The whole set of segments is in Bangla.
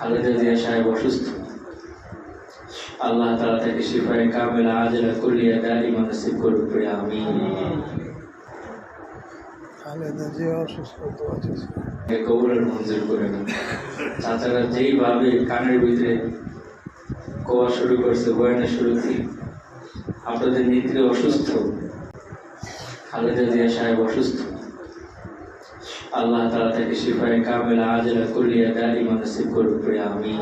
খালেদা জিয়া সাহেব অসুস্থ, আল্লাহ তাআলা তাকে শিফায়ে কামিলা আজিলা কুল্লিয়া দাইমা নসিব করুন, আমিন। খালেদা জিয়া অসুস্থ তো আছে, কবুলের মঞ্জুর করে নেন। চাচারা যেইভাবে কানের ভিতরে কোয়া শুরু করছে বয়ানের শুরুতে, আপনাদের নেত্রী অসুস্থ, খালেদা জিয়া সাহেব অসুস্থ, আল্লাহ তাআলা তাকে শিফায়ে কামিলা আজিলা কুল্লিয়া দাইমা নসিব করুন, আমিন।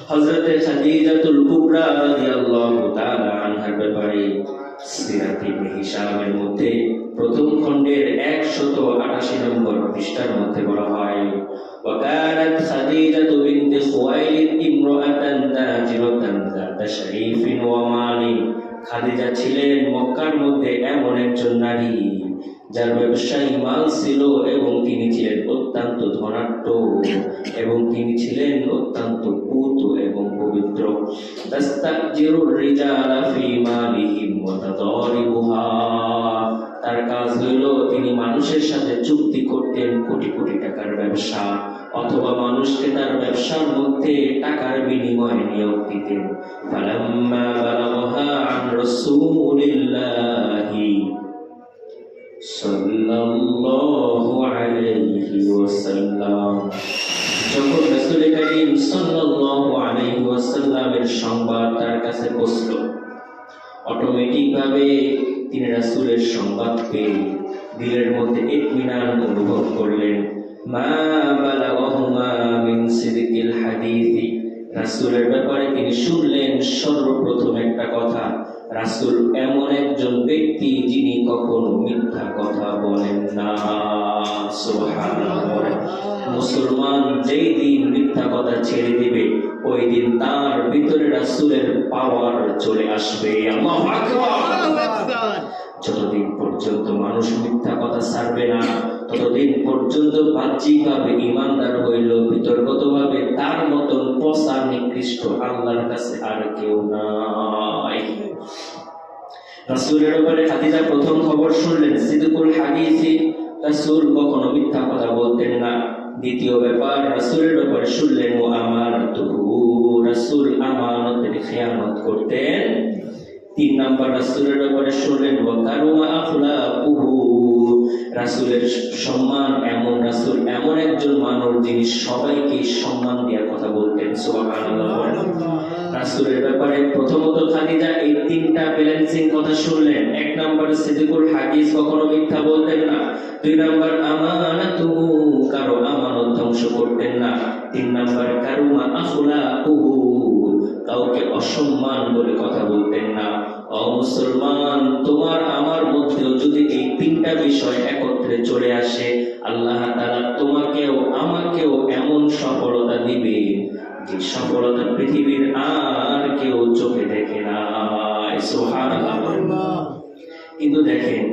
হযরত খাদিজাতুল কুবরা রাদিয়াল্লাহু তাআলা আনহার ব্যাপারে সিরাত ইবনে হিশামের মধ্যে প্রথম খণ্ডের 188 নম্বর পৃষ্ঠার মধ্যে বলা হয়, ওয়াকানাত খাদিজাতু বিনতে খুয়াইলিদ ইমরাআতান তাজিরাতান যাতা শরীফিন ওয়া মালিন। খাদিজা ছিলেন মক্কার মধ্যে এমন একজন নারী যার ব্যবসায়ী মাল ছিল এবং তিনি ছিলেন অত্যন্ত ধনাঢ্য এবং তিনি ছিলেন অত্যন্ত পূত এবং পবিত্র। তাস্তাজিরুর রিজালা ফি মালিহিম ওয়া তাদারিবুহা। তার কাজ হলো তিনি মানুষের সাথে চুক্তি করতেন কোটি কোটি টাকার ব্যবসা, অথবা মানুষকে তার ব্যবসার মধ্যে টাকার বিনিময়ে নিয়োগ দিতেন। ফালাম্মা বালাগহা আন রাসূলিল্লাহি সাল্লাল্লাহু আলাইহি ওয়াসাল্লাম, যখন রাসূল করিম সাল্লাল্লাহু আলাইহি ওয়াসাল্লামের সংবাদ তার কাছে পৌঁছল, অটোমেটিক ভাবে তিনি রাসূলের সংবাদ পেয়ে দিলের মধ্যে ইতমিনান অনুভব করলেন। মা বালাগাহুমা মিন সিদকিল হাদিসি, রাসূলের ব্যাপারে তিনি শুনলেন সর্বপ্রথম একটা কথা, রাসূল এমন একজন ব্যক্তি যিনি কখনো মিথ্যা কথা বলেন না। সুবহানাল্লাহ। মুসলমান যেই দিন মিথ্যা কথা ছেড়ে দিবে, ওই দিন তার ভিতরে রাসূলের পাওয়ার চলে আসবে। আল্লাহু আকবার। যতদিন পর্যন্ত মানুষ মিথ্যা কথা ছাড়বে না, ততদিন পর্যন্ত বাহ্যিকভাবে ঈমানদার হইল, ভিতরগতভাবে তার মতন পচা নিকৃষ্ট আল্লাহর কাছে আর কেউ নাই। রাসূলের ব্যাপারে খাদিজা প্রথম খবর শুনলেন সিদকুল হাদিসি, রাসূল কখনো মিথ্যা কথা বলতেন না। দ্বিতীয় ব্যাপার, রাসূলের ব্যাপারে শুনলেন ও আমানতুহু, রাসূল আমানতের খেয়ানত করতেন। 3 নাম্বার, রাসূলের ব্যাপারে শুনলেন ওয়া কারুমা আখলাকুহু, রাসূলের সম্মান এমন, রাসূল এমন একজন মানুষ যিনি সবাইকে সম্মান দেওয়ার কথা বলতেন। সুবহানাল্লাহ। রাসূলের ব্যাপারে প্রথমত খাদিজা এই 3টা ব্যালেন্সিং কথা শুনলেন। 1 নাম্বার সিদকুল হাদিস, কখনো মিথ্যা বলতেন না। 2 নাম্বার আমানাতুহু, কারো আমানত ধ্বংস করতেন না। 3 নাম্বার কারুমা আখলাকুহু, কাউকে অসম্মান বলে কথা বলতেন না। ও মুসলমান, তোমার আমার মধ্যেও যদি এই 3টা বিষয় একত্রে চলে আসে, আল্লাহ তাআলা তোমাকেও আমাকেও এমন সফলতা দিবে যে সফলতা পৃথিবীর আর কেউ চোখে দেখে না। সুবহানাল্লাহ। কিন্তু দেখেন,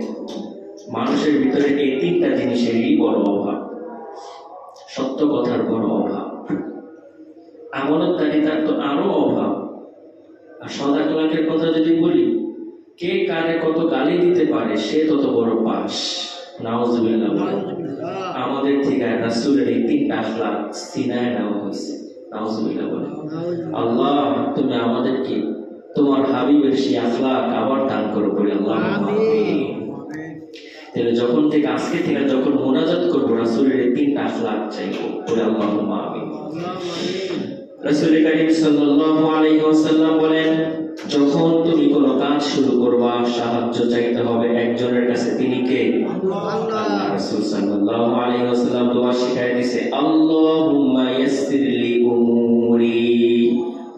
মানুষের ভিতরে এই 3টা জিনিসেরই বড় অভাব। সত্য কথার বড় অভাব, আমানতদারিতার তো আরো অভাব। আর সদাকলাকের কথা যদি বলি, কে কারে কত গালি দিতে পারে সে তত বড় পাস। নাউজুবিল্লাহ। আমাদের থেকে রাসূলের এই 3টা আখলাক সিনায় নেওয়া হয়েছে। নাউজুবিল্লাহ বলে। আল্লাহ, তুমি আমাদেরকে তোমার হাবিবের সেই আখলাক আবার দান করো, বলে আল্লাহুম্মা আমিন। তাহলে যখন থেকে আজকে থেকে যখন মুনাজাত করবো, রাসূলের এই 3টা আখলাক চাইবো, বলে আল্লাহুম্মা আমিন। রাসূল করিম সাল্লাল্লাহু আলাইহি ওয়াসাল্লাম বলেন, যখন তুমি কোনো কাজ শুরু করবা, সাহায্য চাইতে হবে একজনের কাছে, তিনি কে? আল্লাহ। রাসূল সাল্লাল্লাহু আলাইহি ওয়াসাল্লাম দোয়া শিখায় দিয়েছে, আল্লাহুম্মা ইয়াসসির লি উমুরি,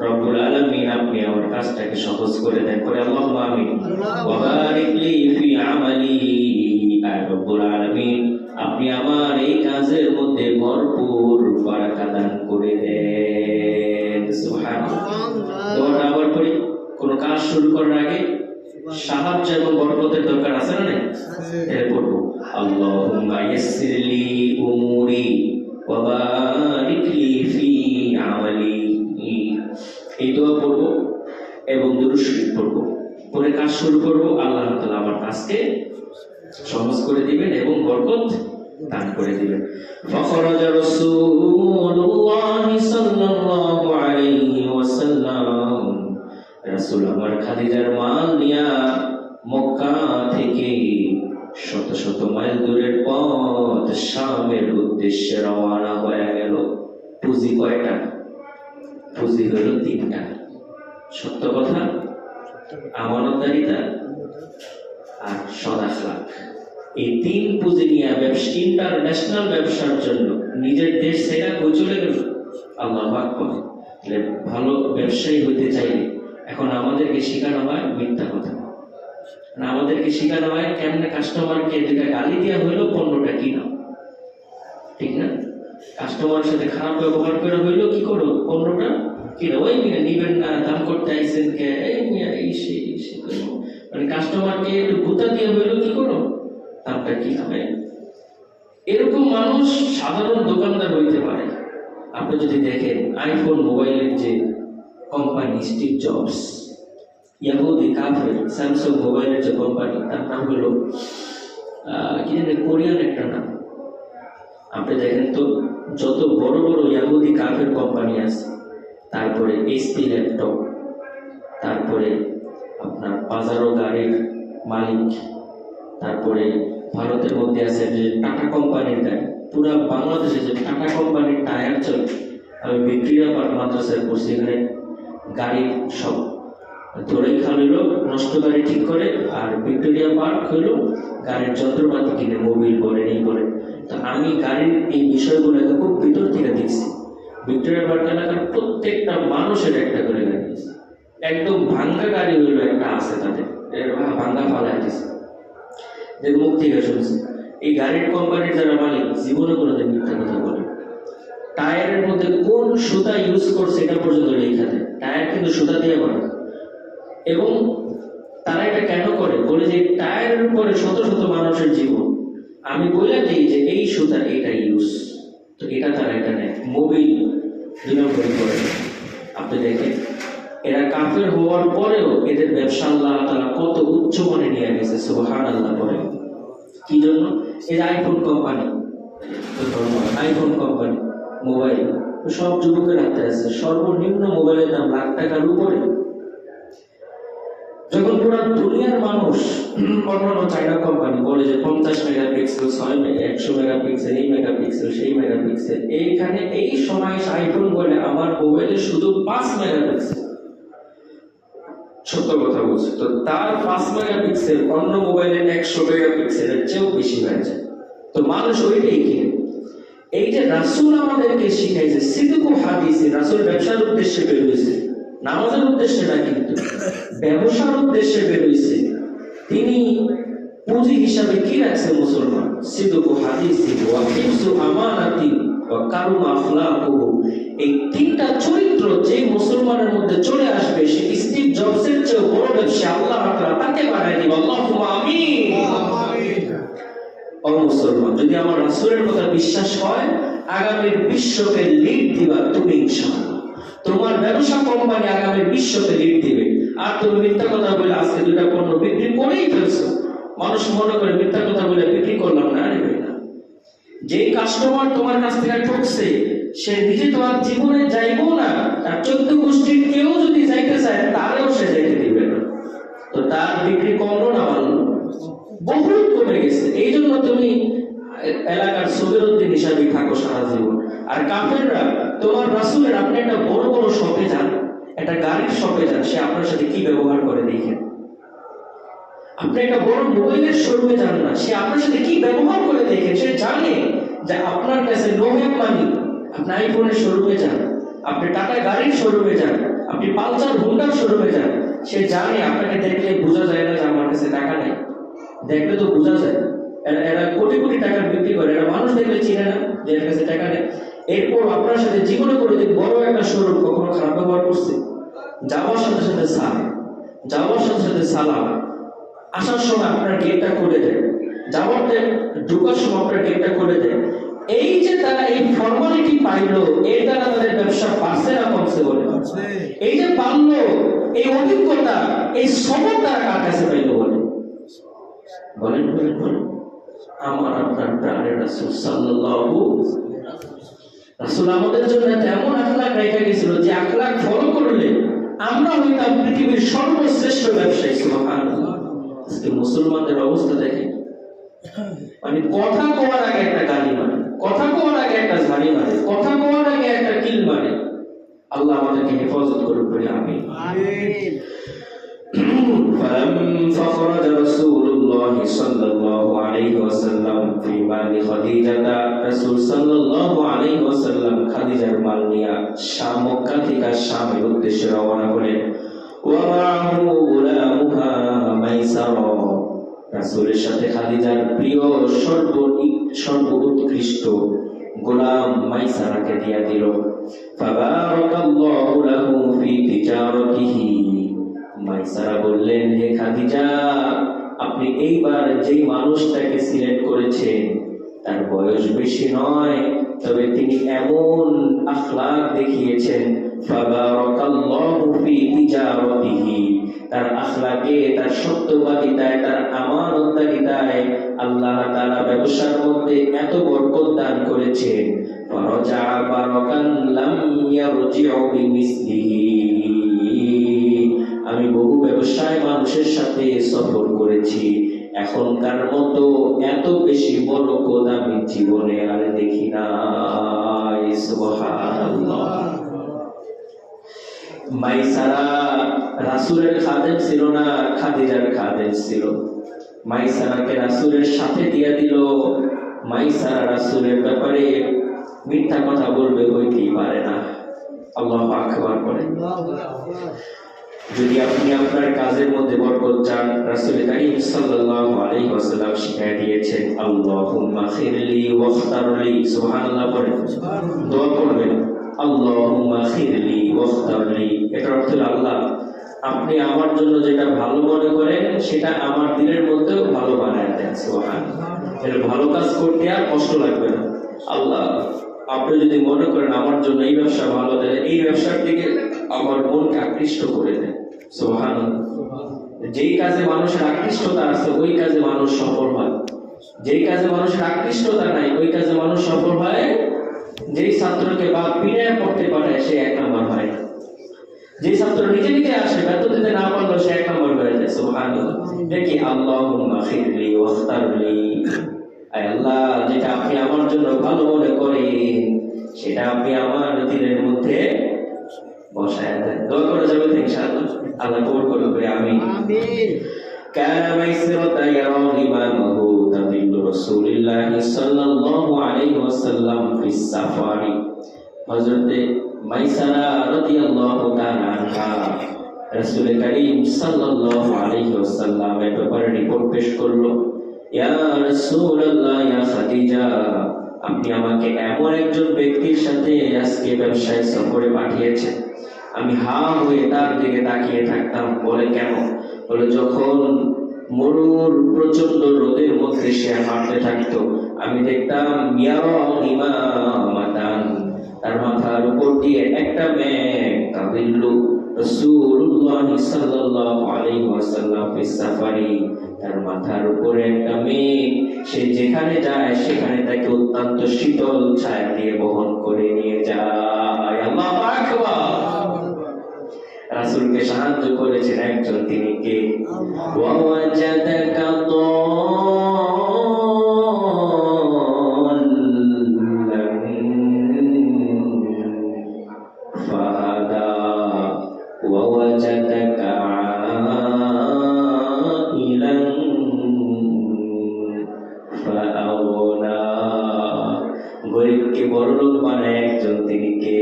রব্বুল আলামিন আপনি আমার কাজটাকে সহজ করে দেন, করে আল্লাহুম্মা আমিন। ওয়া বারিক লি ফি আমালি, আয় রব্বুল আলামিন আপনি আমার এই কাজের মধ্যে ভরপুর বারাকা দান করে দেন। সুবহানাল্লাহ। দোয়াটা আবার করি, কোন কাজ শুরু করার আগে সাহায্য এবং বরকতের দরকার আছে না? এটা পড়বো, আল্লাহুম্মা ইয়াসসির লি উমুরি ওয়া বারিক লি ফি আমালি। এই দোয়া পড়বো এবং দুরূদ শরীফ পড়বো, পরে কাজ শুরু করবো। আল্লাহ তাআলা আমার কাজকে সহজ করে দিবেন এবং বরকত দান করে দিবেন। ফাখরাজা রাসূলুল্লাহ বয়া গেল পুঁজি কয়টা? পুঁজি হইল 3টা। সত্য কথা, আমানতদারিতা আর সৎ আখলাক। এই 3 পুঁজি নিয়ে ইন্টারন্যাশনাল ব্যবসার জন্য নিজের দেশ সেটা কই চলে গেল। আল্লাহু আকবার। ভালো ব্যবসায়ী হইতে চাইলে এখন আমাদেরকে শেখানো হয় মিথ্যা কথা, আমাদেরকে শেখানো হয় কেমনে কাস্টমারকে 2টা গালি দেওয়া হইলো পণ্যটা কিনা, ঠিক না? কাস্টমারের সাথে খারাপ ব্যবহার করে হইলো কি করো, পণ্যটা কিনা। ওই মিয়া নিবেন না, দাম করতে আইসেন কে, এই মিয়া এই সে মানে কাস্টমারকে একটু গুতা দিয়ে হইলো কি করো, দামটা কি হবে। এরকম মানুষ সাধারণ দোকানদার হইতে পারে। আপনি যদি দেখেন আইফোন মোবাইলের যে কোম্পানি স্টিভ জবস, ইয়াহুদি কাফের, স্যামসাং মোবাইলের যে কোম্পানি, তার নাম হলো কি জানি, কোরিয়ান একটা নাম। আপনি দেখেন তো যত বড় বড় ইয়াহুদি কাফের কোম্পানি আছে, তারপরে এইচপি ল্যাপটপ, তারপরে আপনার বাজারো গাড়ির মালিক, তারপরে ভারতের মধ্যে আছে যে টাটা কোম্পানির গাড়ি, পুরা বাংলাদেশে যে টাটা কোম্পানির টায়ার চলে। আমি ভিক্টোরিয়া পার্ক মাদ্রাসায় পড়ছি, এখানে গাড়ির সব ধরেই খালিল নষ্ট গাড়ি ঠিক করে, আর ভিক্টোরিয়া পার্ক হইল গাড়ির যন্ত্রপাতি কিনে, মোবিল বলেন এই বলেন। তো আমি গাড়ির এই বিষয়গুলোকে খুব ভিতর থেকে দেখছি। ভিক্টোরিয়া পার্ক এলাকার প্রত্যেকটা মানুষের একটা করে গাড়ি আছে, একদম ভাঙ্গা গাড়ি হইলো একটা আছে তাদের, ভাঙ্গা ফালা দিচ্ছে, যে মুখ থেকে শুনছে। এই গাড়ির কোম্পানির যারা মালিক জীবনে কোনোদিন মিথ্যা কথা বলে। টায়ারের মধ্যে কোন সুতা ইউজ করছে এটা পর্যন্ত লেখা দেয়, টায়ার কিন্তু সুতা দিয়ে করে। এবং তারা এটা কেন করে বলে যে টায়ারের উপরে শত শত মানুষের জীবন, আমি বলে দিই যে এই সুতা এটা ইউজ, তো এটা তারা এটা নেয়। মোবিল 2 নম্বর করে। আপনি দেখেন এরা কাফের হওয়ার পরেও এদের ব্যবসা আল্লাহ তাআলা কত উচ্চ মানে নিয়ে গেছে, সুবহানাল্লাহ বলে। কি জন্য? এই iPhone company, iPhone company mobile সব যুবকের হাতে আছে, সর্বনিম্ন মোবাইলের দাম লাখ টাকার উপরে। যখন পুরো দুনিয়ার মানুষ অন্যান্য চাইনা কোম্পানি বলে যে 50 মেগাপিক্সেল, 100 মেগাপিক্সেল, এই মেগাপিক্সেল, সেই মেগাপিক্সেল, এইখানে এই সময় আইফোন বলে আমার মোবাইলে শুধু 5 মেগাপিক্সেল। সত্য কথা বলছে, তো তার 5 মেগাপিক্সেল অন্য মোবাইলের 100 মেগাপিক্সেলের চেয়েও বেশি হয়ে যায়। তো মানুষ ওইটাই কিনে। এই যে রাসূল আমাদেরকে শিখাইছে সিদকু হাদিসে, রাসূল ব্যবসার উদ্দেশ্যে বের হয়েছে, নামাজের উদ্দেশ্যে না, কিন্তু ব্যবসার উদ্দেশ্যে বের হয়েছে। তিনি পুঁজি হিসাবে কি রাখছে মুসলমান? সিদকু হাদিসি ওয়া হিফজু আমানাতি ওয়া কারুম আখলাকুহু। এই 3টা চরিত্র যে মুসলমানের মধ্যে চলে আসবে, সে স্টিভ জবসের চেয়ে বড় ব্যবসা আল্লাহ তাআলা তাকে বানায় দিবেন। আল্লাহুম্মা আমিন। ও মুসলমান, যদি আমার রাসূলের কথা বিশ্বাস হয়, আগামীর বিশ্বকে লিড দিবা তুমি ইনশাআল্লাহ। তোমার ব্যবসা কোম্পানি আগামীর বিশ্বকে লিড দিবে। আর তুমি মিথ্যা কথা বলে আজকে 2টা পণ্য বিক্রি করেই ফেলছো, মানুষ মনে করে মিথ্যা কথা বলে বিক্রি করলাম না। আরে ভাই না, যে কাস্টমার তোমার কাছ থেকে ঠকছে সে নিজে তো আর জীবনে যাইবো না, আর 14 গোষ্ঠীর কেউ যদি যাইতে চায় তারেও সে যাইতে দিবে না। তো তার বিক্রি কমলো না বাড়লো? বহুত কমে গেছে। এই জন্য তুমি এলাকার সবিরুদ্দিন হিসাবে থাকো সারা জীবন। আর কাফেররা তোমার রাসূলের, আপনি একটা বড় বড় শপে যান, একটা গাড়ির শপে যান, সে আপনার সাথে কি ব্যবহার করে দেখেন। আপনি একটা বড় মোবাইলের শোরুমে যান না, সে আপনার সাথে কি ব্যবহার করে দেখেন। সে জানে যে আপনার কাছে নো হ্যাভ মানি। আপনি আইফোনের শোরুমে যান, আপনি টাটা গাড়ির শোরুমে যান, আপনি পালসার হুন্ডার শোরুমে যান, সে জানে আপনাকে দেখলে বোঝা যায় না যে আমার কাছে টাকা নেই। দেখলে তো বোঝা যায়। এরা কোটি কোটি টাকার বিক্রি করে, এরা মানুষ দেখলে চিনে না যে এর কাছে টাকা নেই। এরপর আপনার সাথে জীবনে করে যে বড় একটা শোরুম কখনো খারাপ ব্যবহার করছে? যাওয়ার সাথে সাথে সালাম, আসার সময় আপনার গেটটা খুলে দেয়, ঢোকার সময় আপনার গেটটা খুলে দেয়। এই যে তারা এই ফর্মালিটি পাইলো, এর দ্বারা তাদের ব্যবসা বাড়ছে না কমছে বলে? এই যে পারলো, এই অভিজ্ঞতা, এই সবর তারা কার কাছে পাইলো বলে? বলেন বলেন বলেন। আমার আপনার প্রাণের রাসূল সাল্লাল্লাহু, রাসূল আমাদের জন্য এমন আখলাক রেখে গেছিল যে আখলাক ফলো করলে আমরা হইতাম পৃথিবীর সর্বশ্রেষ্ঠ ব্যবসায়ী। সুবহানাল্লাহ। আজকে মুসলমানদের অবস্থা দেখেন, মানে কথা কওয়ার আগে একটা গালি, মানে কথা কোয়ার আগে একটা ঝাড়ি মারে, কথা কোয়ার আগে একটা কিল মারে। আল্লাহ আমাদেরকে হেফাজত করুন, বলে আমি। فخرج رسول الله صلى الله عليه وسلم في مال خديجة رسول صلى الله عليه وسلم খাদিজার মাল নিয়ে শাম, মক্কা থেকে শামের উদ্দেশ্যে রওনা করেন। ومعه غلامها মাইসারা, রাসূলের সাথে খাদিজার প্রিয় সর্বোৎকৃষ্ট গোলাম মাইসারাকে দিয়া দিল। ফাবারাকাল্লাহু লাহু ফি তিজারাতিহি, মাইসারা বললেন, হে খাদিজা, আপনি এইবার যে মানুষটাকে সিলেক্ট করেছেন তার বয়স বেশি নয়, তবে তিনি এমন আখলাক দেখিয়েছেন। ফাবারাকাল্লাহু ফি তিজারাতিহি, তার আখলাকে, তার সত্যবাদিতায়, তার আমানতদারিতায় আল্লাহ তাআলা ব্যবসার মধ্যে এত বরকত দান করেছেন। ফারাজা বারাকান লাম ইয়ারজিউ বিমিসলিহি, আমি বহু ব্যবসায় মানুষের সাথে সফর করেছি, এখনকার মতো এত বেশি বরকত আমি জীবনে আর দেখি নাই। সুবহানাল্লাহ। মাইসারা রাসূলের খাদেম ছিল না, খাদিজার খাদেম ছিল। মাইসারাকে রাসূলের সাথে দিয়ে দিল। মাইসারা রাসূলের ব্যাপারে মিথ্যা কথা বলবে হইতেই পারে না। আল্লাহু আকবার বলেন। যদি আপনি আপনার কাজের মধ্যে বরকত চান, রাসূল কারীম সাল্লাল্লাহু আলাইহি ওয়াসাল্লাম শিখিয়ে দিয়েছেন, আল্লাহুম্মা খিরলি ওয়াখতারলি। সুবহানাল্লাহ বলেন, দোয়া করবেন, আল্লাহুম্মা খিরলি ওয়াখতারলি। এটার অর্থ হলো, আল্লাহ আপনি আমার জন্য যেটা ভালো মনে করেন সেটা আমার দিলের মধ্যেও ভালো বানায় দেন। সুবহানাল্লাহ। এর ভালো কাজ করতে আর কষ্ট লাগবে না। আল্লাহ আপনি যদি মনে করেন আমার জন্য এই ব্যবসা ভালো, দেন এই ব্যবসার দিকে আমার মনকে আকৃষ্ট করে দেন। সুবহানাল্লাহ। যেই কাজে মানুষের আকৃষ্টতা আছে ওই কাজে মানুষ সফল হয়, যেই কাজে মানুষের আকৃষ্টতা নাই ওই কাজে মানুষ সফল হয়। যেই ছাত্রকে বাপ পিড়ায় পড়তে পারে সে 1 নম্বর হয়, যেই ছাত্র নিজে নিজে আসে বেতন দিতে না পারলো সে 1 নম্বর হয়ে যায়। সুবহানাল্লাহ। দেখি আল্লাহুম্মা খিরলি ওয়াখতারলি, আয় আল্লাহ যেটা আপনি আমার জন্য ভালো মনে করেন সেটা আপনি আমার দিলের মধ্যে বসায় দেন। দোয়া করা যাবে ইনশাআল্লাহ, আল্লাহ কবুল করবে। আমিন। কানা মাইসরাতা ইয়ারা ইমামাহু তাবিল্লু রাসূলিল্লাহ সাল্লাল্লাহু আলাইহি ওয়াসাল্লাম ফিস সাফারি। হযরতে মাইসারা রাদিয়াল্লাহু তাআলা আনহা রাসূল কারীম সাল্লাল্লাহু আলাইহি ওয়াসাল্লামের ব্যাপারে রিপোর্ট পেশ করলো, ইয়া রাসূলুল্লাহ, ইয়া খাদিজা, আপনি আমাকে এমন একজন ব্যক্তির সাথে আজকে ব্যবসায় সফরে পাঠিয়েছেন। আমি হা হয়ে তার দিকে তাকিয়ে থাকতাম। বলে কেন? বলে যখন মরুর প্রচন্ড রোদের মধ্যে সে হাঁটতে থাকতো আমি দেখতাম ইয়ারা ইমামাতান, তার মাথার উপর দিয়ে একটা মেঘ তাবিল্লু রাসূলুল্লাহ সাল্লাল্লাহু আলাইহি ওয়াসাল্লাম ফিস সাফারি, তার মাথার উপরে একটা মেঘ, সে যেখানে যায় সেখানে তাকে অত্যন্ত শীতল ছায়া দিয়ে বহন করে নিয়ে যায়। আল্লাহু আকবার। রাসূলকে সাহায্য করেছেন একজন, তিনি কে? ওয়া ওয়াজাদাকা ফাহাদা ওয়া ওয়াজাদাকা আইলান ফাআওনা, গরিবকে বড়লোক বানায় একজন, তিনি কে?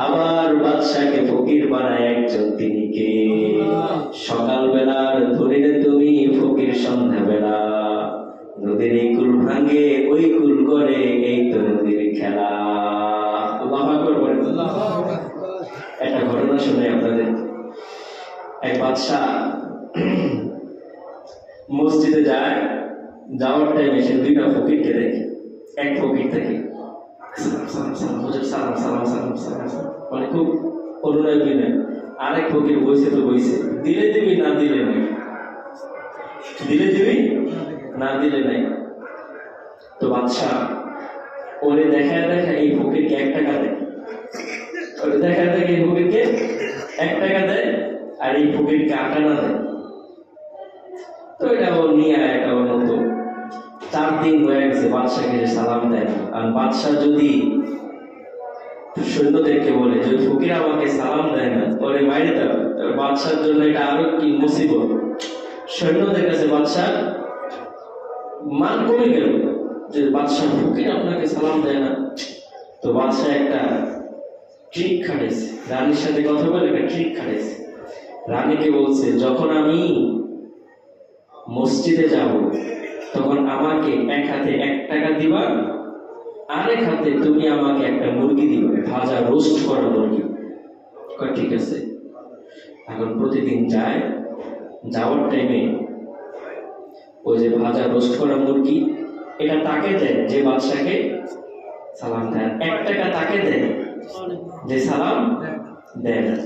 আবার বাদশাকে ফকির বানায় একজন, তিনি কে? সকালবেলার ধরিলে তুমি ফকির, সন্ধ্যাবেলা নদীর এই কুল ভাঙে ওই কুল করে, এই তো নদীর খেলা। আল্লাহু আকবার বলেন। একটা ঘটনা শুনে আপনাদের। এক বাদশা মসজিদে যায়, যাওয়ার টাইমে সে 2টা ফকিরকে দেখে। এক ফকির থেকে মানে খুব অনুনয় বিনয়, আরেক ফকির বইছে তো বইছে, দিলে দিবি না দিলে নাই, দিলে দিবি না দিলে নাই। তো বাদশাহ ওরে দেখা দেখা এই ফকিরকে 1 টাকা দেয়, ওরে দেখা দেখা এই ফকিরকে 1 টাকা দেয়, আর এই ফকিরকে 8 আনা দেয়। তো এটা ও নিয়ে এটা ওর মতো 4 দিন হয়ে গেছে বাদশাকে যে সালাম দেয় না। আর বাদশাহ যদি সৈন্যদেরকে বলে যে ফকির আমাকে সালাম দেয় না, পরে মাইরে দাও, বাদশার জন্য এটা আরো কি মুসিবত। সৈন্যদের কাছে বাদশাহ মান কমে গেল যে বাদশাহ ফকির আপনাকে সালাম দেয় না। তো বাদশাহ একটা ট্রিক খাটাইছে, রানীর সাথে কথা বলে একটা ট্রিক খাটাইছে। রানীকে বলছে যখন আমি মসজিদে যাব তখন আমাকে এক হাতে 1 টাকা দিবা, আরেক হাতে তুমি আমাকে একটা মুরগি দিবে, ভাজা রোস্ট করা মুরগি। ঠিক আছে। এখন প্রতিদিন যায়, যাওয়ার টাইমে ওই যে ভাজা রোস্ট করা মুরগি এটা তাকে দেয় যে বাদশাকে সালাম দেয়, 1 টাকা তাকে দেয় যে সালাম দেয় না।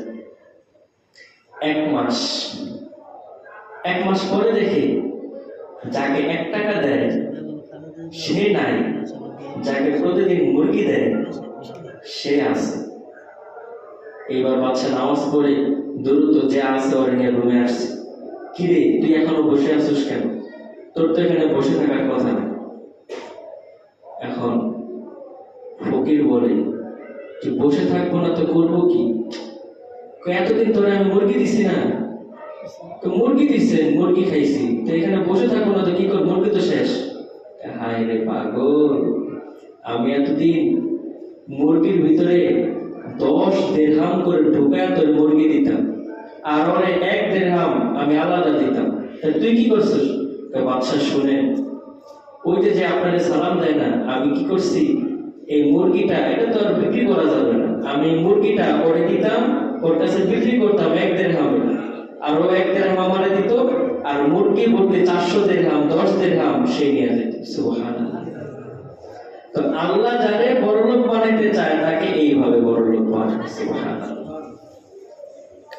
1 মাস পরে দেখে যাকে 1 টাকা দেয় সে নাই, যাকে প্রতিদিন মুরগি দেয় সে আছে। এইবার বাদশা নামাজ পড়ে দ্রুত যে আছে ওর নিয়ে রুমে আসছে। কিরে তুই এখনো বসে আছিস কেন? তোর তো এখানে বসে থাকার কথা না। এখন ফকির বলে তুই বসে থাকবো না তো করবো কি? এতদিন তোরে আমি মুরগি দিছি না, তো মুরগি দিচ্ছেন, মুরগি খাইছি, তো এখানে বসে থাকবো না তো কি কর, মুরগি তো শেষ। হায় রে পাগল, আমি এতদিন মুরগির ভিতরে 10 দিরহাম করে ঢুকায় তোর মুরগি দিতাম, আর ওরে 1 দিরহাম আমি আলাদা দিতাম, তা তুই কি করছিস? বাদশা শুনে ওই যে আপনারে সালাম দেয় না, আমি কি করছি, এই মুরগিটা এটা তো আর বিক্রি করা যাবে না, আমি এই মুরগিটা ওরে দিতাম, ওর কাছে বিক্রি করতাম 1 দিরহাম, আর ও 1 দিরহাম আমারে দিত, আর মুরগি বলতে 400 দিরহাম 10 দিরহাম সে নিয়ে যেত। সুবহানাল্লাহ। তো আল্লাহ যারে বড়লোক বানাইতে চায় তাকে এইভাবে বড়লোক বানায়। সুবহানাল্লাহ।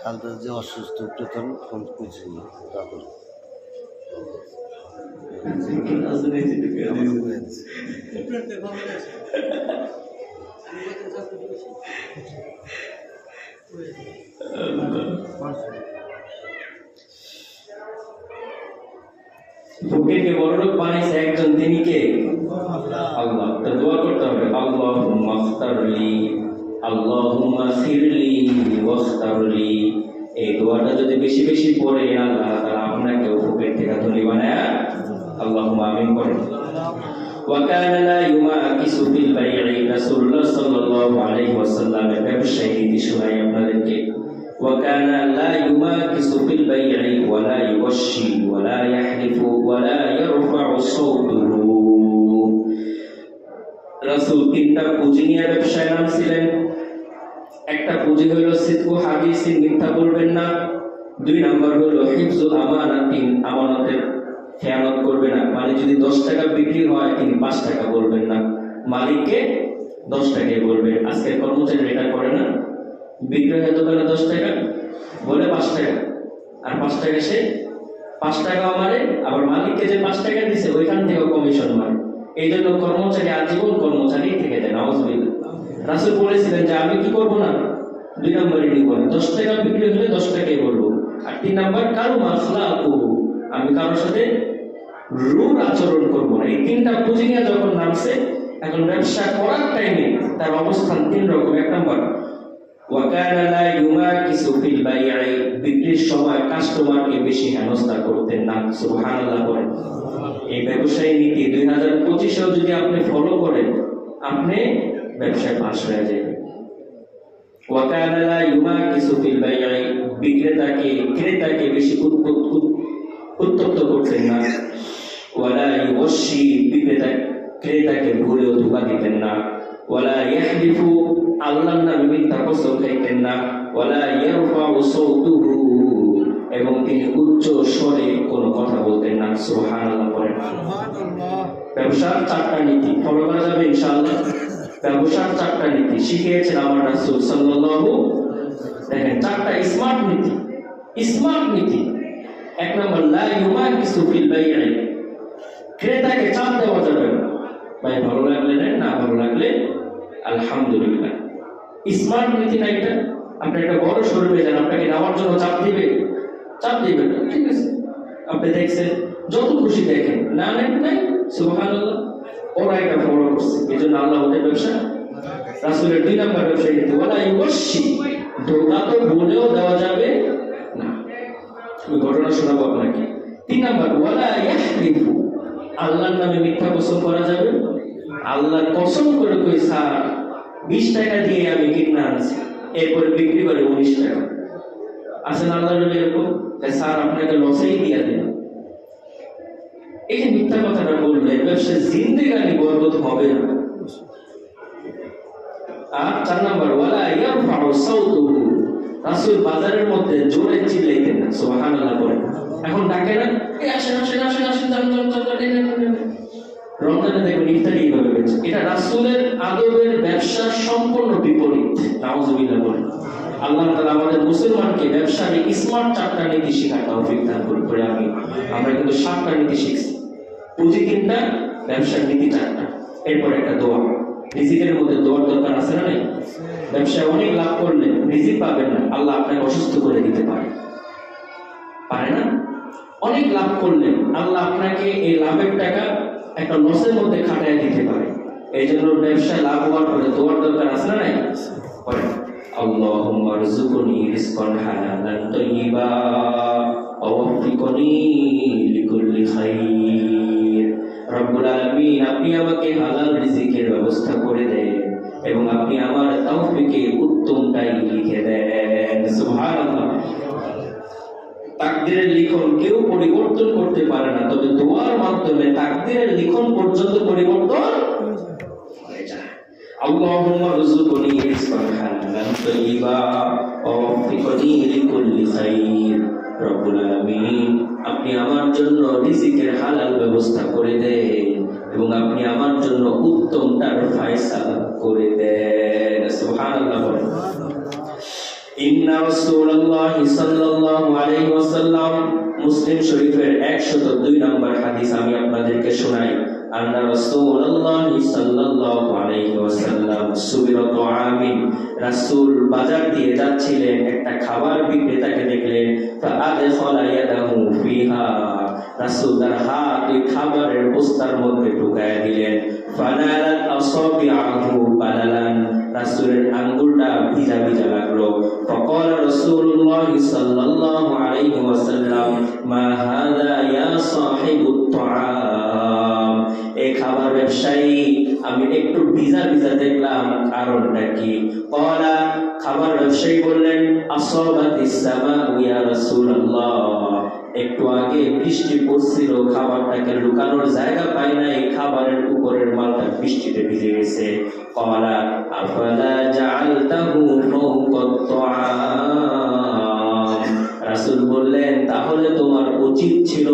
কালকে যে অসুস্থ প্রথম ফোন করছিল তখন ফকিরকে বড়লোক বানাইছে একজন, তিনি কে? আল্লাহ। তো দোয়া করতে হবে, আল্লাহুম্মা ইখতারলি, আল্লাহুম্মা ফিরলি ওয়াখতারলি। এই দোয়াটা যদি বেশি বেশি পড়ে আল্লাহ তাআলা আপনাকে ফকির থেকে ধনী বানায়। আল্লাহুম্মা আমিন করেন। ওয়া কানা লা ইউমাকিসু ফিল বাই'i, রাসূলুল্লাহ সাল্লাল্লাহু আলাইহি ওয়াসাল্লামের ব্যবসায়ী নীতি শোনাই আপনাদেরকে। ওয়া কানা লা ইউমাকিসু ফিল বাই'i ওয়া লা ইউশি ওয়া লা ইয়াহলিফু ওয়া লা ইয়ারফা'ু সাওতাহু। রাসূল 3টা পুঁজি নিয়ে ব্যবসায় নামছিলেন। একটা পুঁজি হলো সিদকু হাদিসি, মিথ্যা বলবেন না। 2 নাম্বার হলো হিফজু আমানাতিন, আমানতের খেয়ানত করবে না। মানে যদি 10 টাকা বিক্রি হয় তিনি 5 টাকা বলবেন না, মালিককে 10 টাকাই বলবেন। আজকের কর্মচারী এটা করে না, বিক্রি হয় দোকানে 10 টাকা বলে 5 টাকা, আর 5 টাকা সে 5 টাকাও মারে, আবার মালিককে যে 5 টাকা দিছে ওইখান থেকে কমিশন মারে। এই জন্য কর্মচারী আজীবন কর্মচারী থেকে যায়। নাউজুবিল্লাহ। রাসূল বলেছিলেন যে আমি কি করব না, 2 নম্বরই নিব না, 10 টাকা বিক্রি হলে 10 টাকাই বলবো। আর 3 নাম্বার কারো মাসলাকু, আমি কারোর সাথে রূঢ় আচরণ করব না। এই 3টা পুঁজি নিয়ে যখন নামছে, এখন ব্যবসা করার টাইমে তার অবস্থান 3 রকম। 1 নাম্বার ওয়া কানা লা ইউমাকিসু ফিল বাই'i, বিক্রির সময় কাস্টমারকে বেশি হেনস্থা করতেন না। সুবহানাল্লাহ বলেন। এই ব্যবসায়ী নীতি 2025 যদি আপনি ফলো করেন, আপনি ব্যবসায় পাস হয়ে যাবেন। ওয়া কানা লা ইউমাকিসু ফিল বাই'i, বিক্রেতাকে ক্রেতাকে বেশি উত্তপ্ত করতেন না। ওয়া লা ইউশি, বিক্রেতা ক্রেতাকে ভুলেও ধোঁকা দিতেন না। ওয়া লা ইয়াহলিফু, আল্লাহর নামে মিথ্যা কসম খাইতেন না। ওয়া লা ইয়ারফা'ু সাওতাহু, এবং তিনি উচ্চ স্বরে কোনো কথা বলতেন না। সুবহানাল্লাহ বলেন। ব্যবসার 4টা নীতি ফলো করা যাবে ইনশাআল্লাহ। ব্যবসার 4টা নীতি শিখিয়েছেন আমার রাসূল সাল্লাল্লাহু। দেখেন 4টা স্মার্ট নীতি, স্মার্ট নীতি। 1 নম্বর লা ইউমাকিসু ফিল বাই'i, ক্রেতাকে চাপ দেওয়া যাবে না। ভাই ভালো লাগলে নেন, না ভালো লাগলে আলহামদুলিল্লাহ। স্মার্ট নীতি না এটা। আপনি একটা বড় শোরুমে যান, আপনাকে নেওয়ার জন্য চাপ দিবে, চাপ দিবে না, ঠিক আছে। আপনি দেখছেন যত খুশি দেখেন, না নেন নাই সুবহানাল্লাহ। ওরা এটা ফলো করছে, এই জন্য আল্লাহ ওদের ব্যবসা রাসূলের 2 নম্বর ব্যবসা কিন্তু ওয়ালা ইউশি, ধোঁকা তো বলেও দেওয়া যাবে না। আমি ঘটনা শোনাবো আপনাকে। 3 নম্বর ওয়ালা ইয়াহলিফু, আল্লাহর নামে মিথ্যা কসম করা যাবে। আল্লাহর কসম করে কই স্যার 20 টাকা দিয়ে আমি কিনে আনছি, এরপরে বিক্রি করে 19 টাকা। আসেন আল্লাহর নবী এরকম স্যার আপনাকে লসেই দিয়ে দেন, এই যে মিথ্যা কথাটা বলবে ব্যবসায় জিন্দেগানি বরকত হবে না। আর 4 নম্বর ওয়ালা ইয়ারফাউ সাউতুহু, রাসূল বাজারের মধ্যে জোরে চিল্লাইতেন না, সুবহানাল্লাহ বলে। এখন ডাকে না, এই আসেন আসেন আসেন আসেন রমজানে দেখুন ইফতারি এইভাবে বেঁচে, এটা রাসূলের আদবের ব্যবসার সম্পূর্ণ বিপরীত। নাউজুবিল্লাহ বলে। আল্লাহ তাআলা আমাদের মুসলমানকে ব্যবসার স্মার্ট 4টা নীতি শেখার তৌফিক দান করুন। পরে আমরা কিন্তু 7টা নীতি শিখছি, পুঁজি 3টা, ব্যবসার নীতি 4টা, এরপর একটা দোয়া। রিজিকের মধ্যে দোয়ার দরকার আছে না নাই? ব্যবসায় অনেক লাভ করলে রিজিক পাবেন না, আল্লাহ আপনাকে অসুস্থ করে দিতে পারে না? অনেক লাভ করলে আল্লাহ আপনাকে এই লাভের টাকা একটা লসের মধ্যে খাটায় দিতে পারে। এই জন্য ব্যবসায় লাভ হওয়ার পরে দোয়ার দরকার আছে না নাই? পরে আল্লাহুম্মা রযুকনি রিজকান হালালান তাইয়্যিবা ওয়া ওয়াফিকনি লিকুল্লি খাইর। রব্বুল আলামিন, আপনি আমাকে হালাল রিজিকের ব্যবস্থা করে দেন এবং আপনি আমার তৌফিকে উত্তমটাই লিখে দেন। সুবহানাল্লাহ। তাকদীরের লিখন কেউ পরিবর্তন করতে পারে না, তবে দোয়ার মাধ্যমে তাকদীরের লিখন পর্যন্ত পরিবর্তন হয়ে যায়। আল্লাহুম্মা রযুকনি রিজকান হালালান তাইয়্যিবা ওয়া ওয়াফিকনি লিকুল্লি খাইর। রব্বুল আলামিন, আপনি আমার জন্য রিজিকের হালাল ব্যবস্থা করে দেন এবং আপনি আমার জন্য উত্তমটার ফয়সালা করে দেন। সুবহানাল্লাহ। ইন্না রাসূলুল্লাহি সাল্লাল্লাহু আলাইহি ওয়াসাল্লাম, মুসলিম শরীফের 102 নম্বর হাদিস আমি আপনাদেরকে শোনাই। আন্না রাসূলুল্লাহি সাল্লাল্লাহু আলাইহি ওয়াসাল্লাম সুবিরাতু আমিন, রাসূল বাজার দিয়ে যাচ্ছিলেন, একটা খাবার বিক্রেতাকে দেখলেন। ফাআদখালা ইয়াদাহু ফিহা, রাসূল তার হাত ওই খাবারের বস্তার মধ্যে ঢুকায় দিলেন। ফানালাত আসাবিআহু বালালান, রাসূলের আঙ্গুলটা ভিজা ভিজা লাগলো। ফাকালা রাসূলুল্লাহি সাল্লাল্লাহু আলাইহি ওয়াসাল্লাম মা হাযা ইয়া সাহিবুত তাআম, এই খাবার ব্যবসায়ী আমি একটু ভিজা ভিজা দেখলাম, কারণটা কি? ক্বালা, খাবার ব্যবসায়ী বললেন আসাবাতিস সামাউ ইয়া রাসূলুল্লাহ, একটু আগে বৃষ্টি পড়ছিল, খাবারটাকে লুকানোর জায়গা পাই নাই, খাবারের উপরের মালটা বৃষ্টিতে ভিজে গেছে। ক্বালা আফালা জাআলতাহু ফাওকাত তাআম, রাসূল বললেন তাহলে তোমার উচিত ছিল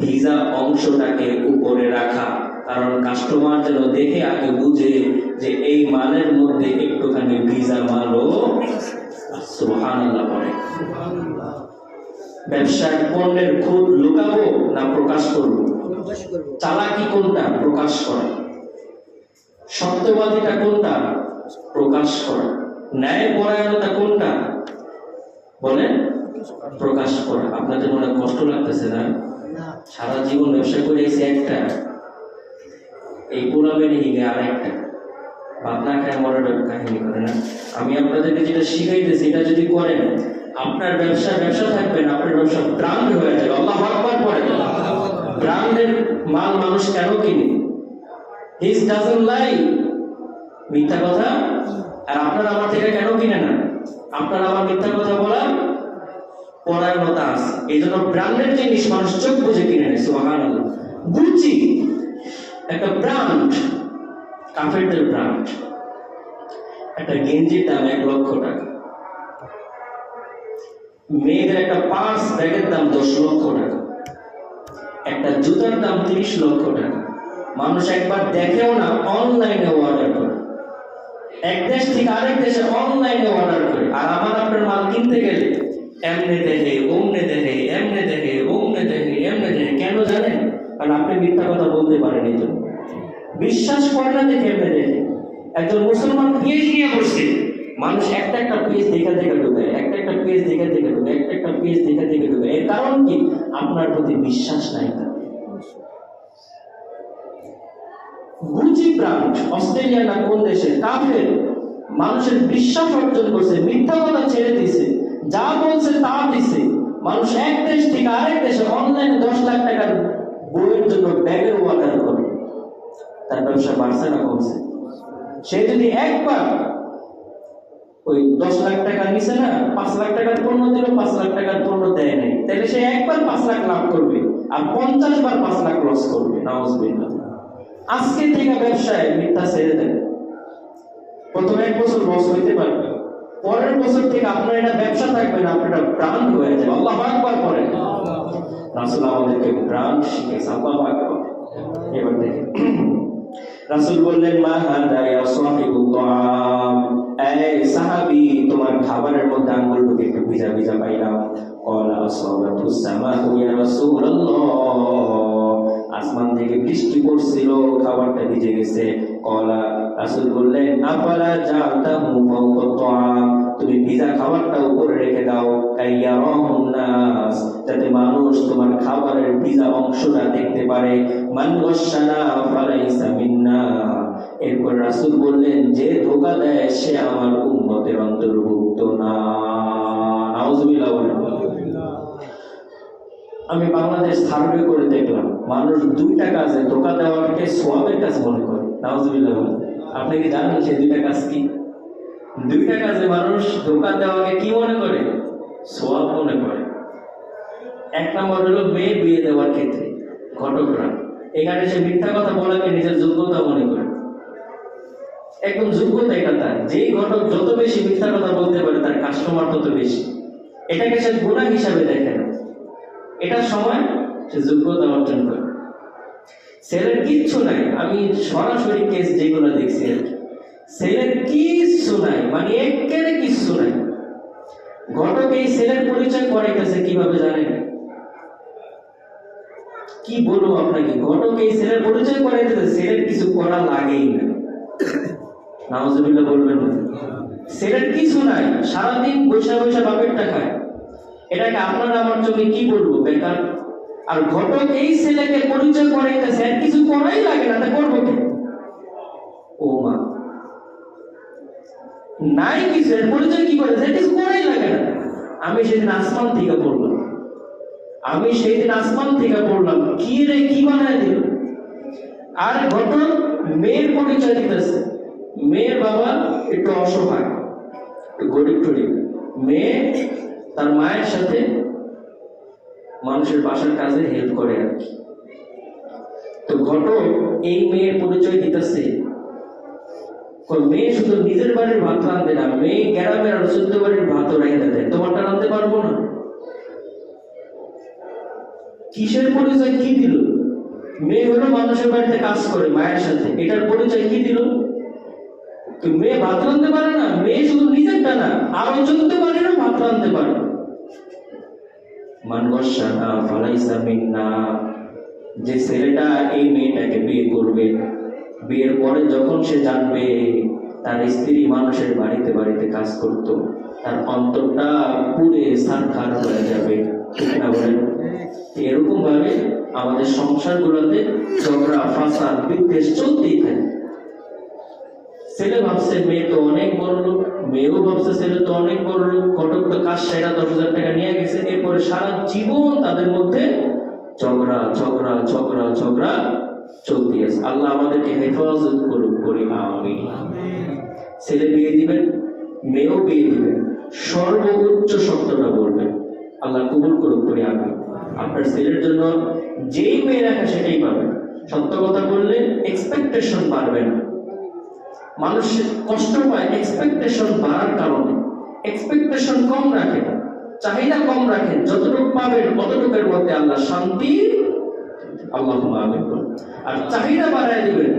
ভিজা অংশটাকে উপরে রাখা, কারণ কাস্টমার যেন দেখে আগে বুঝে যে এই মালের মধ্যে একটুখানি ভিজা মালও। সুবহানাল্লাহ পড়ে। ব্যবসার পণ্যের খুদ লুকাবো না প্রকাশ করবো? চালাকি কোনটা? প্রকাশ করা। সত্যবাদিতা কোনটা? প্রকাশ করা। ন্যায়পরায়ণতা কোনটা? বলেন প্রকাশ করা। আপনাদের মনে কষ্ট লাগতেছে না? সারা জীবন ব্যবসা করে এসে একটা, এই পুরাবেন হিগে আর একটা বাপনা খায় মরার কাহিনী করে না। আমি আপনাদেরকে যেটা শিখাইতেছি এটা যদি করেন, আপনার ব্যবসা থাকবে না, আপনার ব্যবসা ব্র্যান্ড হয়ে যাবে। আল্লাহু আকবার পড়ে। ব্র্যান্ডের মাল মানুষ কেন কিনে? হি ডাজন্ট লাই, মিথ্যা কথা। আর আপনারা আমার থেকে কেন কিনে না? আপনারা আমার মিথ্যা কথা বলার পরায়ণতা আছে, এই জন্য ব্র্যান্ডের জিনিস মানুষ চোখ বুঝে কিনে নেয়। সুবহানাল্লাহ। গুচি একটা ব্র্যান্ড, কাফেরদের ব্র্যান্ড। একটা গেঞ্জির দাম 1 লক্ষ টাকা, মেয়েদের একটা পার্স ব্যাগের দাম 10 লক্ষ টাকা, একটা জুতার দাম 30 লক্ষ টাকা। মানুষ একবার দেখেও না, অনলাইনে অর্ডার করে, এক দেশ থেকে আরেক দেশে অনলাইনে অর্ডার করে। আর আমার আপনার মাল কিনতে গেলে এমনে দেখে, ওমনে দেখে, এমনে দেখে, ওমনে দেখে, এমনে দেখে। কেন জানেন? কারণ আপনি মিথ্যা কথা বলতে পারেন, এই জন্য বিশ্বাস করে না দেখে এমনে দেখে। একজন মুসলমান পেজ নিয়ে বসছে, মানুষ একটা পেজ দেখে ঢুকায়, একটা পেজ দেখে ঢুকায়, একটা পেজ দেখে ঢুকায়। এর কারণ কি? আপনার প্রতি বিশ্বাস নাই। গুচি ব্র্যান্ড অস্ট্রেলিয়া না কোন দেশে কাফের মানুষের বিশ্বাস অর্জন করছে, মিথ্যা কথা ছেড়ে দিছে, যা বলছে তা দিছে। মানুষ এক দেশ থেকে আরেক দেশে অনলাইনে 10 লাখ টাকার বইয়ের জন্য ব্যাগের অর্ডার করে, তার ব্যবসা বাড়ছে না কমছে? সে যদি একবার ওই 10 লাখ টাকা নিছে না, 5 লাখ টাকার পণ্য দিল, 5 লাখ টাকার পণ্য দেয় নাই, তাহলে সে একবার 5 লাখ লাভ করবে আর 50 বার 5 লাখ লস করবে। নাউজুবিল্লাহ। আজকে থেকে ব্যবসায় মিথ্যা ছেড়ে দেন। প্রথম 1 বছর লস হইতে পারবে, পরের বছর থেকে আপনার এটা ব্যবসা থাকবে না, আপনার ব্র্যান্ড হয়ে যাবে। আল্লাহু আকবার পড়েন। রাসূল আমাদেরকে ব্র্যান্ড শিখিয়েছে। আল্লাহু আকবার। এবার দেখেন রাসূল বললেন, মা হাদা ইয়া সাহিবুত তাআম, এই সাহাবী তোমার খাবারের মধ্যে আঙ্গুলটাকে একটু ভিজা ভিজা পাইলাম। ক্বালা আসাবাতুস সামাউ ইয়া রাসূলুল্লাহ, আসমান থেকে বৃষ্টি পড়ছিল, খাবারটা ভিজে গেছে। ক্বালা, রাসূল বললেন, আফালা জাআলতাহু ফাওকা তাআম, তুমি ভিজা খাবারটা উপরে রেখে দাও, কাইয়ারাহুন নাস, যাতে মানুষ তোমার খাবারের ভিজা অংশটা দেখতে পারে। মান গাশশানা ফালাইসা মিন্না, এরপর রাসূল বললেন, যে ধোঁকা দেয় সে আমার উম্মতের অন্তর্ভুক্ত না। নাউজুবিল্লাহ। আমি বাংলাদেশ সার্ভে করে দেখলাম, মানুষ 2টা কাজে ধোঁকা দেওয়াটাকে সওয়াবের কাজ মনে করে। নাউজুবিল্লাহ। আপনি কি জানেন সেই 2টা কাজ কি? 2টা কাজে মানুষ ধোঁকা দেওয়াকে কি মনে করে? সওয়াব মনে করে। 1 নম্বর হলো মেয়ে বিয়ে দেওয়ার ক্ষেত্রে ঘটকরা, এখানে সে মিথ্যা কথা বলাকে নিজের যোগ্যতা মনে করে। একদম যোগ্যতা এটা তার, যে ঘটক যত বেশি মিথ্যা কথা বলতে পারে তার কাস্টমার তত বেশি। এটাকে সে গুনাহ হিসাবে দেখে না, এটার সময় সে যোগ্যতা অর্জন করে। ছেলের কিচ্ছু নাই, আমি সরাসরি কেস যেগুলো দেখছি আর কি, ছেলের কিচ্ছু নাই, মানে একেবারে কিচ্ছু নাই। ঘটক এই ছেলের পরিচয় করাইতেছে কিভাবে জানেন? কি বলবো আপনাকে, ঘটক এই ছেলের পরিচয় করাইতেছে, ছেলের কিছু করা লাগেই না। নাউজুবিল্লাহ বলবেন না? ছেলের কিছু নাই, সারাদিন বৈশা বৈশা বাপেরটা খায়। এটাকে আপনারা আমার চোখে কি বলবো? বেকার। আর ঘটক এই ছেলেকে পরিচয় করাইতেছে, আর কিছু করাই লাগে না, তা করবো কি? ও মা, নাই কিছু, এর পরিচয় কি করেছে, কিছু করাই লাগে না। আমি সেদিন আসমান থেকে পড়লাম, কি রে কি বানায় দিল। আর ঘটক মেয়ের পরিচয় দিতেছে, মেয়ের বাবা একটু অসহায়, একটু গরিব টরিব, মেয়ে তার মায়ের সাথে মানুষের বাসার কাজে হেল্প করে আর কি। তো ঘটক এই মেয়ের পরিচয় দিতেছে, মেয়ে শুধু নিজের বাড়ির ভাত রাঁধে না, মেয়ে গ্রামের আর 14 বাড়ির ভাতও রাঁধে দেয়, তোমারটা রাঁধতে পারবো না। কিসের পরিচয় কি দিল? মেয়ে হলো মানুষের বাড়িতে কাজ করে মায়ের সাথে, এটার পরিচয় কি দিল? তো মেয়ে ভাত রাঁধতে পারে না, মেয়ে শুধু নিজেরটা না আরো 14 বাড়িরও ভাত রাঁধতে পারে। মান গাশশানা ফালাইসা মিন্না, যে ছেলেটা এই মেয়েটাকে বিয়ে করবে, বিয়ের পরে যখন সে জানবে তার স্ত্রী মানুষের বাড়িতে বাড়িতে কাজ করত, তার অন্তরটা পুড়ে ছারখার হয়ে যাবে, ঠিক না বলেন? এরকম ভাবে আমাদের সংসারগুলোতে ঝগড়া ফাসাদ বিদ্বেষ চলতেই থাকে। ছেলে ভাবছে মেয়ে তো অনেক বড় লোক, মেয়েও ভাবছে ছেলে তো অনেক বড় লোক, ঘটক তো কাজ সেরা 10,000 টাকা নিয়ে গেছে। এরপরে সারা জীবন তাদের মধ্যে ঝগড়া ঝগড়া ঝগড়া ঝগড়া চলতে আছে। আল্লাহ আমাদেরকে হেফাজত করুক, করি আমিন। ছেলে বিয়ে দিবেন, মেয়েও বিয়ে দিবেন, সর্বোচ্চ শব্দটা বলবেন, আল্লাহ কবুল করুক, করি আমিন। আপনার ছেলের জন্য যেই মেয়ে রাখা সেটাই পাবেন। সত্য কথা বললে এক্সপেকটেশন বাড়বে না। মানুষ কষ্ট পায় এক্সপেকটেশন বাড়ার কারণে। এক্সপেকটেশন কম রাখেন, চাহিদা কম রাখেন, যতটুকু পাবেন ততটুকুর মধ্যে আল্লাহ শান্তি, আল্লাহুম্মা আমিন। আর চাহিদা বাড়ায় দিবেন,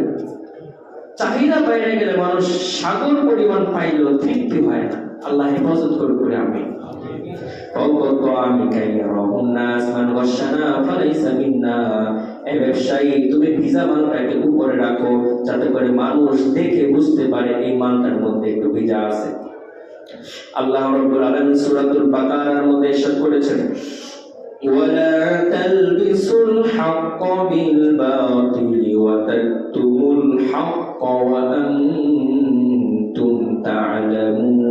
চাহিদা বাইরে গেলে মানুষ সাগর পরিমাণ পাইলেও তৃপ্তি হয় না। আল্লাহ হেফাজত করুক, করে আমিন। ব্যবসায়ী, তুমি ভিজা মালটাকে উপরে রাখো যাতে করে মানুষ দেখে বুঝতে পারে এই মালটার মধ্যে একটু ভিজা আছে। আল্লাহ রাব্বুল আলামিন সূরাতুল বাকারার মধ্যে ইরশাদ করেছেন, ولا تلبسوا الحق بالباطل وتكتموا الحق وأنتم تعلمون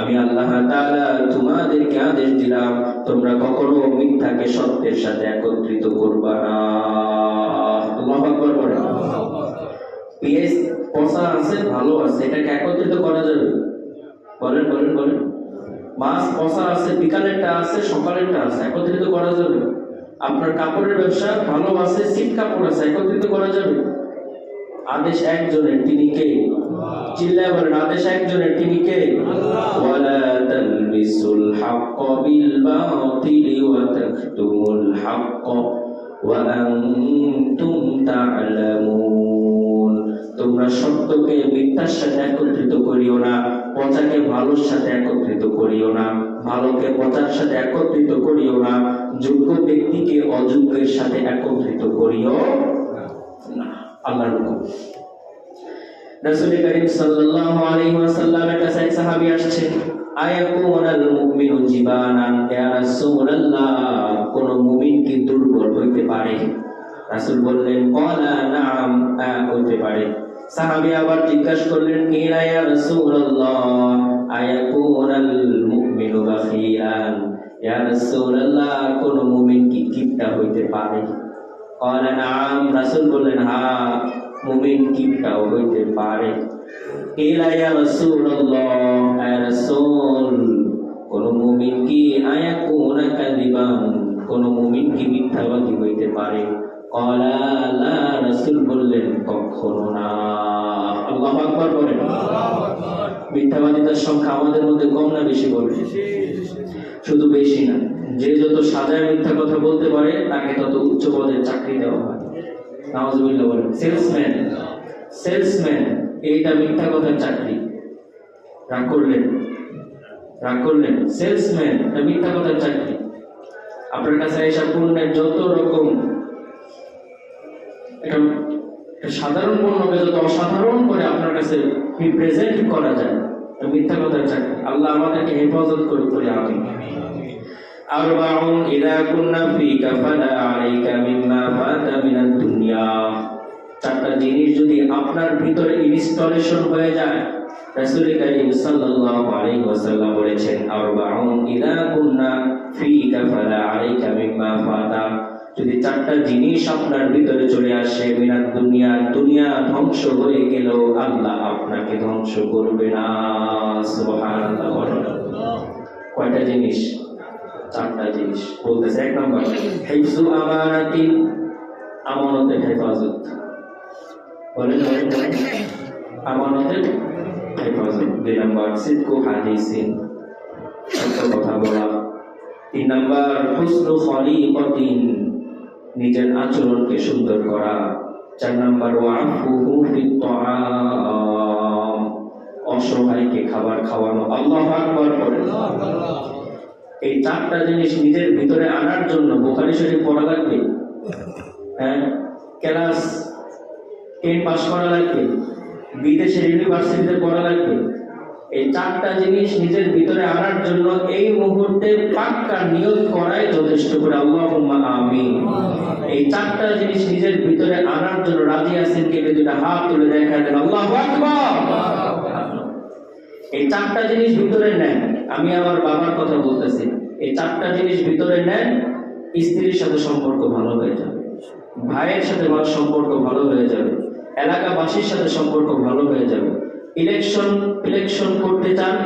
আমি আল্লাহ তাআলা তোমাদেরকে আদেশ দিলাম তোমরা কখনো মিথ্যাকে সত্যের সাথে একত্রিত করবা না। আল্লাহু আকবার বলেন। পিএস পচা আছে ভালো আছে এটাকে একত্রিত করা যাবে? বলেন বলেন বলেন। মাছ পচা আছে বিকালেরটা আছে সকালেরটা আছে একত্রিত করা যাবে? আপনার কাপড়ের ব্যবসা ভালো আছে সিট কাপড় আছে একত্রিত করা যাবে? আদেশ একজনের, তিনি কে? চিল্লায় বলেন, আদেশ একজনের, তিনি কে? ওয়ালা তালবিসুল হাক্কা বিল বাতিলি ওয়া তাকতুমুল হাক্কা ওয়া আনতুম তা'লামুন। তোমরা সত্যকে মিথ্যার সাথে একত্রিত করিও না, পচাকে ভালোর সাথে একত্রিত করিও না, ভালোকে পচার সাথে একত্রিত করিও না, যোগ্য ব্যক্তিকে অযোগ্যের সাথে একত্রিত করিও না। আল্লাহর হুকুম। রাসূল করিম সাল্লাল্লাহু আলাইহি ওয়াসাল্লামের কাছে এক সাহাবী আসছে, আয়াকুনাল মুমিনু জিবানান, ইয়া রাসূলুল্লাহ কোন মুমিন কি দুর্বল হইতে পারে? রাসূল বললেন, ক্বালা নাআম, হইতে পারে। সাহাবী আবার জিজ্ঞাসা করলেন, কিনা ইয়া রাসূলুল্লাহ আয়াকুনাল মুমিনু বাখিলান, ইয়া রাসূলুল্লাহ কোন মুমিন কি কিপটা হইতে পারে? ক্বালা নাআম, রাসূল বললেন, হ্যাঁ মুমিন কিপটাও হইতে পারে। কিনা ইয়া রাসূলুল্লাহ, ইয়া রাসূল কোন মুমিন কি আয়াকুনা কাযিবান, কোন মুমিন কি মিথ্যাবাদী হইতে পারে? ক্বালা লা, রাসূল বললেন কখনো না। আল্লাহু আকবার বলেন। মিথ্যাবাদীদের সংখ্যা আমাদের মধ্যে কম না বেশি? বলে শুধু বেশি না, যে যত সাজায় মিথ্যা কথা বলতে পারে তাকে তত উচ্চ পদের চাকরি দেওয়া হয়। নাউজুবিল্লাহ বলেন। সেলসম্যান, সেলসম্যান এইটা মিথ্যা কথার চাকরি। রাগ করলেন, রাগ করলেন। সেলসম্যান এটা মিথ্যা কথার চাকরি। আপনার কাছে এসব পণ্যের যত রকম এটা সাধারণ পণ্যকে যত অসাধারণ করে আপনার কাছে রিপ্রেজেন্ট করা যায়, মিথ্যা কথার চাকরি। আল্লাহ আমাদেরকে হেফাজত করে করে আমিন। আরবাউন ইযা কুননা ফীকা ফালা আলাইকা মিম্মা ফাতা মিনাদ দুনিয়া, চারটা জিনিস যদি আপনার ভিতরে ইনস্টলেশন হয়ে যায়, রাসূল করিম সাল্লাল্লাহু আলাইহি ওয়াসাল্লাম বলেছেন, আরবাউন ইযা কুননা ফীকা ফালা আলাইকা মিম্মা ফাতা, যদি চারটা জিনিস আপনার ভিতরে চলে আসে, মিনাদ দুনিয়া, দুনিয়া ধ্বংস হয়ে গেল আল্লাহ আপনাকে ধ্বংস করবে না। সুবহানাল্লাহ বলেন। কয়টা জিনিস? চারটা জিনিস বলতেছে। এক নম্বর হিফজু আমানাতি, আমানতের হেফাজত। বলেন বলেন বলেন। আমানতের হেফাজত। দুই নম্বর সিদকু হাদিসিন, সত্য কথা বলা। তিন নম্বর হুসনু খলিকাতিন, নিজের আচরণকে সুন্দর করা। চার নম্বর ওয়াফুহু ফিত তাআম, অসহায়কে খাবার খাওয়ানো। আল্লাহু আকবার বলেন। এই চারটা জিনিস নিজের ভিতরে আনার জন্য বুখারী শরীফ পড়া লাগবে, হ্যাঁ, ক্লাস 10 পাস করা লাগবে, বিদেশের ইউনিভার্সিটিতে পড়া লাগবে। এই চারটা জিনিস নিজের ভিতরে আনার জন্য এই মুহূর্তে পাক্কা নিয়ত করাই যথেষ্ট করে। আল্লাহুম্মা আমিন। এই চারটা জিনিস নিজের ভিতরে আনার জন্য রাজি আছেন কে? দুইটা হাত তুলে দেখা দেন। আল্লাহু আকবার। এই চারটা জিনিস ভিতরে নেন। আমি আমার বাবার কথা বলতেছি, এই চারটা জিনিস ভিতরে নেন, স্ত্রীর সাথে সম্পর্ক ভালো হয়ে যাবে, ভাইয়ের সাথে সম্পর্ক ভালো হয়ে যাবে, এলাকাবাসীর সাথে সম্পর্ক ভালো হয়ে যাবে। ইলেকশন করতে চান,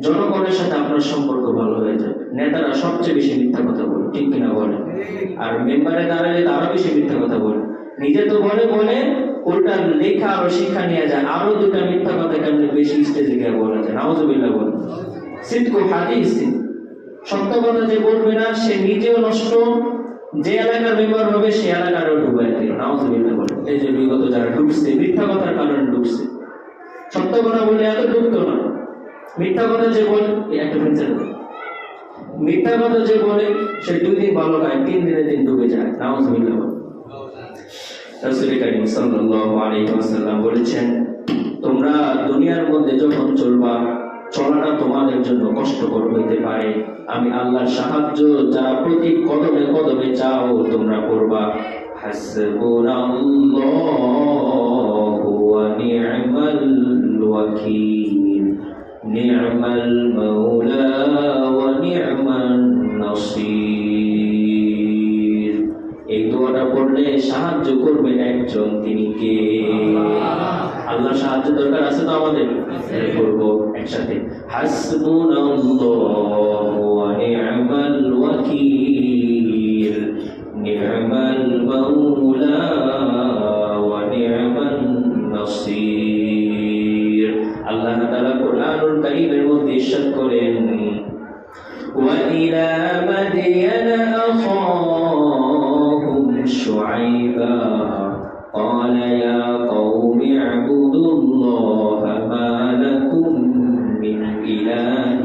জনগণের সাথে আপনার সম্পর্ক ভালো হয়ে যাবে। নেতারা সবচেয়ে বেশি মিথ্যা কথা বলে, ঠিক কিনা বলে? আর মেম্বারে দাঁড়ালে আরো বেশি মিথ্যা কথা বলে। নিজে তো বলে বলে উল্টা লেখা আরো শিক্ষা নিয়ে যায়, আরো দুটা মিথ্যা কথা কেমন বেশি স্টেজে গিয়ে বলা যায়। নাউজুবিল্লাহ বলে। সিদকু হাদিস, সত্য কথা যে বলবে না সে নিজেও নষ্ট, যে এলাকার মেম্বার হবে সে এলাকারও ডুবাই দিল। নাউজুবিল্লাহ বলে। এই যে বিগত যারা ডুবছে মিথ্যা কথার কারণে ডুবছে, সত্য কথা বলে এত ডুবতো না। মিথ্যা কথা যে বলে একটা ফেন্সার, মিথ্যা কথা যে বলে সে 2 দিন ভালো খায়, 3 দিনের দিন ডুবে যায়। নাউজুবিল্লাহ বলে। রাসূল করিম সাল্লাল্লাহু আলাইহি ওয়াসাল্লাম বলেছেন, তোমরা দুনিয়ার মধ্যে যখন চলবা চলাটা তোমাদের জন্য কষ্টকর হইতে পারে। আমি আল্লাহর সাহায্য যা প্রতি কদমে কদমে চাও তোমরা করবা। হাসবুনাল্লাহু ওয়া নি'মাল ওয়াকিল, নি'মাল মাওলা ওয়া নি'মান নাসির। এই দোয়াটা পড়লে সাহায্য করবে একজন, তিনি কে? আল্লাহ সাহায্য দরকার আছে তো আমাদের, করব একসাথে। হাসবুনাল্লাহু ওয়া নি'মাল ওয়াকিল, নি'মাল মাওলা ওয়া নি'মান নাসির। আল্লাহ তাআলা কোরআনুল কারীমের মধ্যে ইরশাদ করেন, ওয়া ইলা মাদিয়ানা আখাহুম শুআইবা قال يا قوم اعبدوا الله ما لكم من إله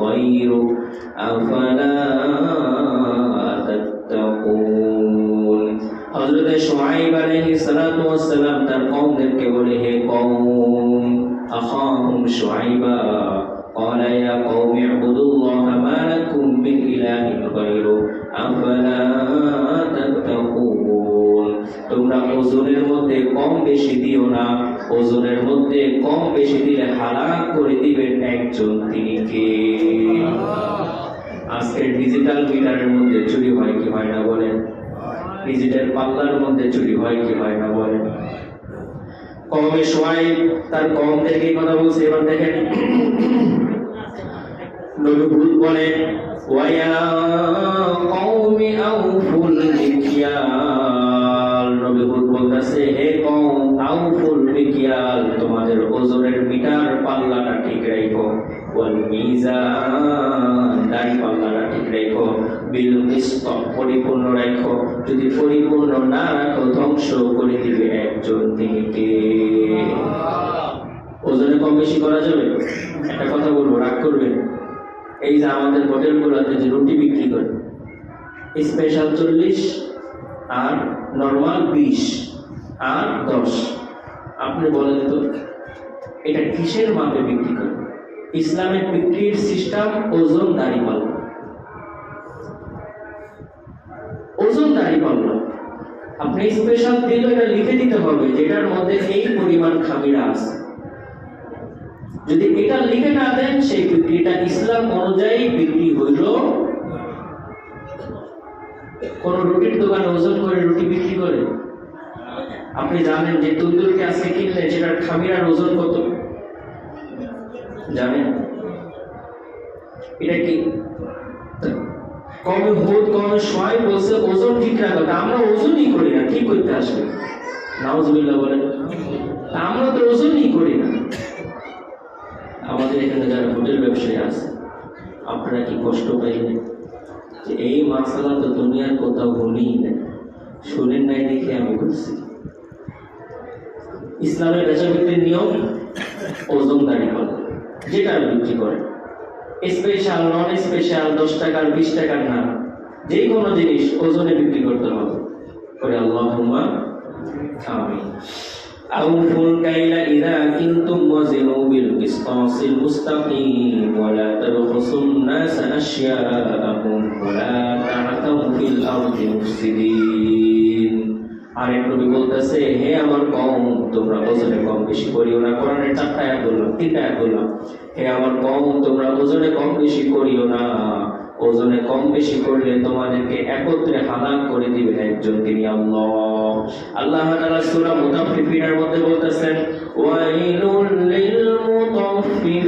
غيره أفلا تتقون। হযরত শুআইব আলাইহিস সালাতু ওয়াস সালাম তার কওমদেরকে বলে, হে কওম, আখাহুম শুআইবা قال يا قوم اعبدوا الله ما لكم من إله غيره أفلا تتقون। তোমরা ওজনের মধ্যে কম বেশি দিও না, ওজনের মধ্যে কম বেশি দিলে হালাক করে দিবেন একজন, তিনি কে? আজকের ডিজিটাল মিটারের মধ্যে চুরি হয় কি হয় না বলেন? ডিজিটাল পাল্লার মধ্যে চুরি হয় কি হয় না বলেন? কওমে শুআইব তার কওমদেরকে কথা বলছে। এবার দেখেন নবী হুদ বলে, ওয়া ইয়া কওমি আউফুল মিকিয়াল। নবী হুদ বলতেছে, হে কওম, আউফুল মিকিয়াল, তোমাদের ওজনের মিটার পাল্লাটা ঠিক রাখো। ওয়াল মিজান, দাড়ি পাল্লাটা ঠিক রাখো। বিল কিসত, পরিপূর্ণ রাখো। যদি পরিপূর্ণ না রাখো ধ্বংস করে দিবে একজন, তিনি কে? ওজনে কম বেশি করা যাবে? একটা কথা বলবো, রাগ করবেন। এই যে আমাদের হোটেলগুলোতে যে রুটি বিক্রি করে, স্পেশাল 40 আর নরমাল 20 আর 10, আপনি বলেন তো এটা কিসের মাপে বিক্রি করে? ইসলামের বিক্রির সিস্টেম ওজন দাড়ি পাল্লা, ওজন দাড়ি পাল্লা। আপনি স্পেশাল দিলে এটা লিখে দিতে হবে যেটার মধ্যে এই পরিমাণ খামিরা আছে। যদি এটা লিখে না দেন, সেই বিক্রিটা ইসলাম অনুযায়ী বিক্রি হইল। কোন রুটির দোকানে ওজন করে রুটি বিক্রি করে? আপনি জানেন যে তন্দুরকে আজকে কিনলে সেটার খামিরার ওজন কত জানেন? এটা কি কমে হুদ কমে শুআইব বলছে ওজন ঠিক রাখো, আমরা ওজনই করি না, ঠিক করতে আসবে? নাউজুবিল্লাহ বলেন। আমরা তো ওজনই করি না। আমাদের এখানে যারা হোটেল ব্যবসায়ী আছে, আপনারা কি কষ্ট পাইলেন যে এই মাসালা তো দুনিয়ার কোথাও বলেই নেই, শুনেন নাই দেখে আমি বলছি। ইসলামের বেচা বিক্রির নিয়ম ওজন দাড়ি পাল্লা, যেটা বিক্রি করে স্পেশাল নন স্পেশাল 10 টাকার 20 টাকার না, যে কোনো জিনিস ওজনে বিক্রি করতে হবে। করে আল্লাহুম্মা আমিন। أوفوا الكيل إذا كلتم وزنوا بالقسطاس المستقيم ولا تبخسوا الناس أشياءهم ولا تعثوا في الأرض مفسدين। আরেক নবী বলতেছে, হে আমার কওম, তোমরা ওজনে কম বেশি করিও না। কোরআনের 4টা আয়াত বললাম, 3টা আয়াত বললাম। হে আমার কওম, তোমরা ওজনে কম বেশি করিও না। ওজনে কম বেশি করলে তোমাদেরকে একত্রে হালাক করে দিবে একজন, তিনি আল্লাহ। আল্লাহ তাআলা সূরা মুতাফফিফিনের মধ্যে বলতেছেন, ওয়াইলুল লিল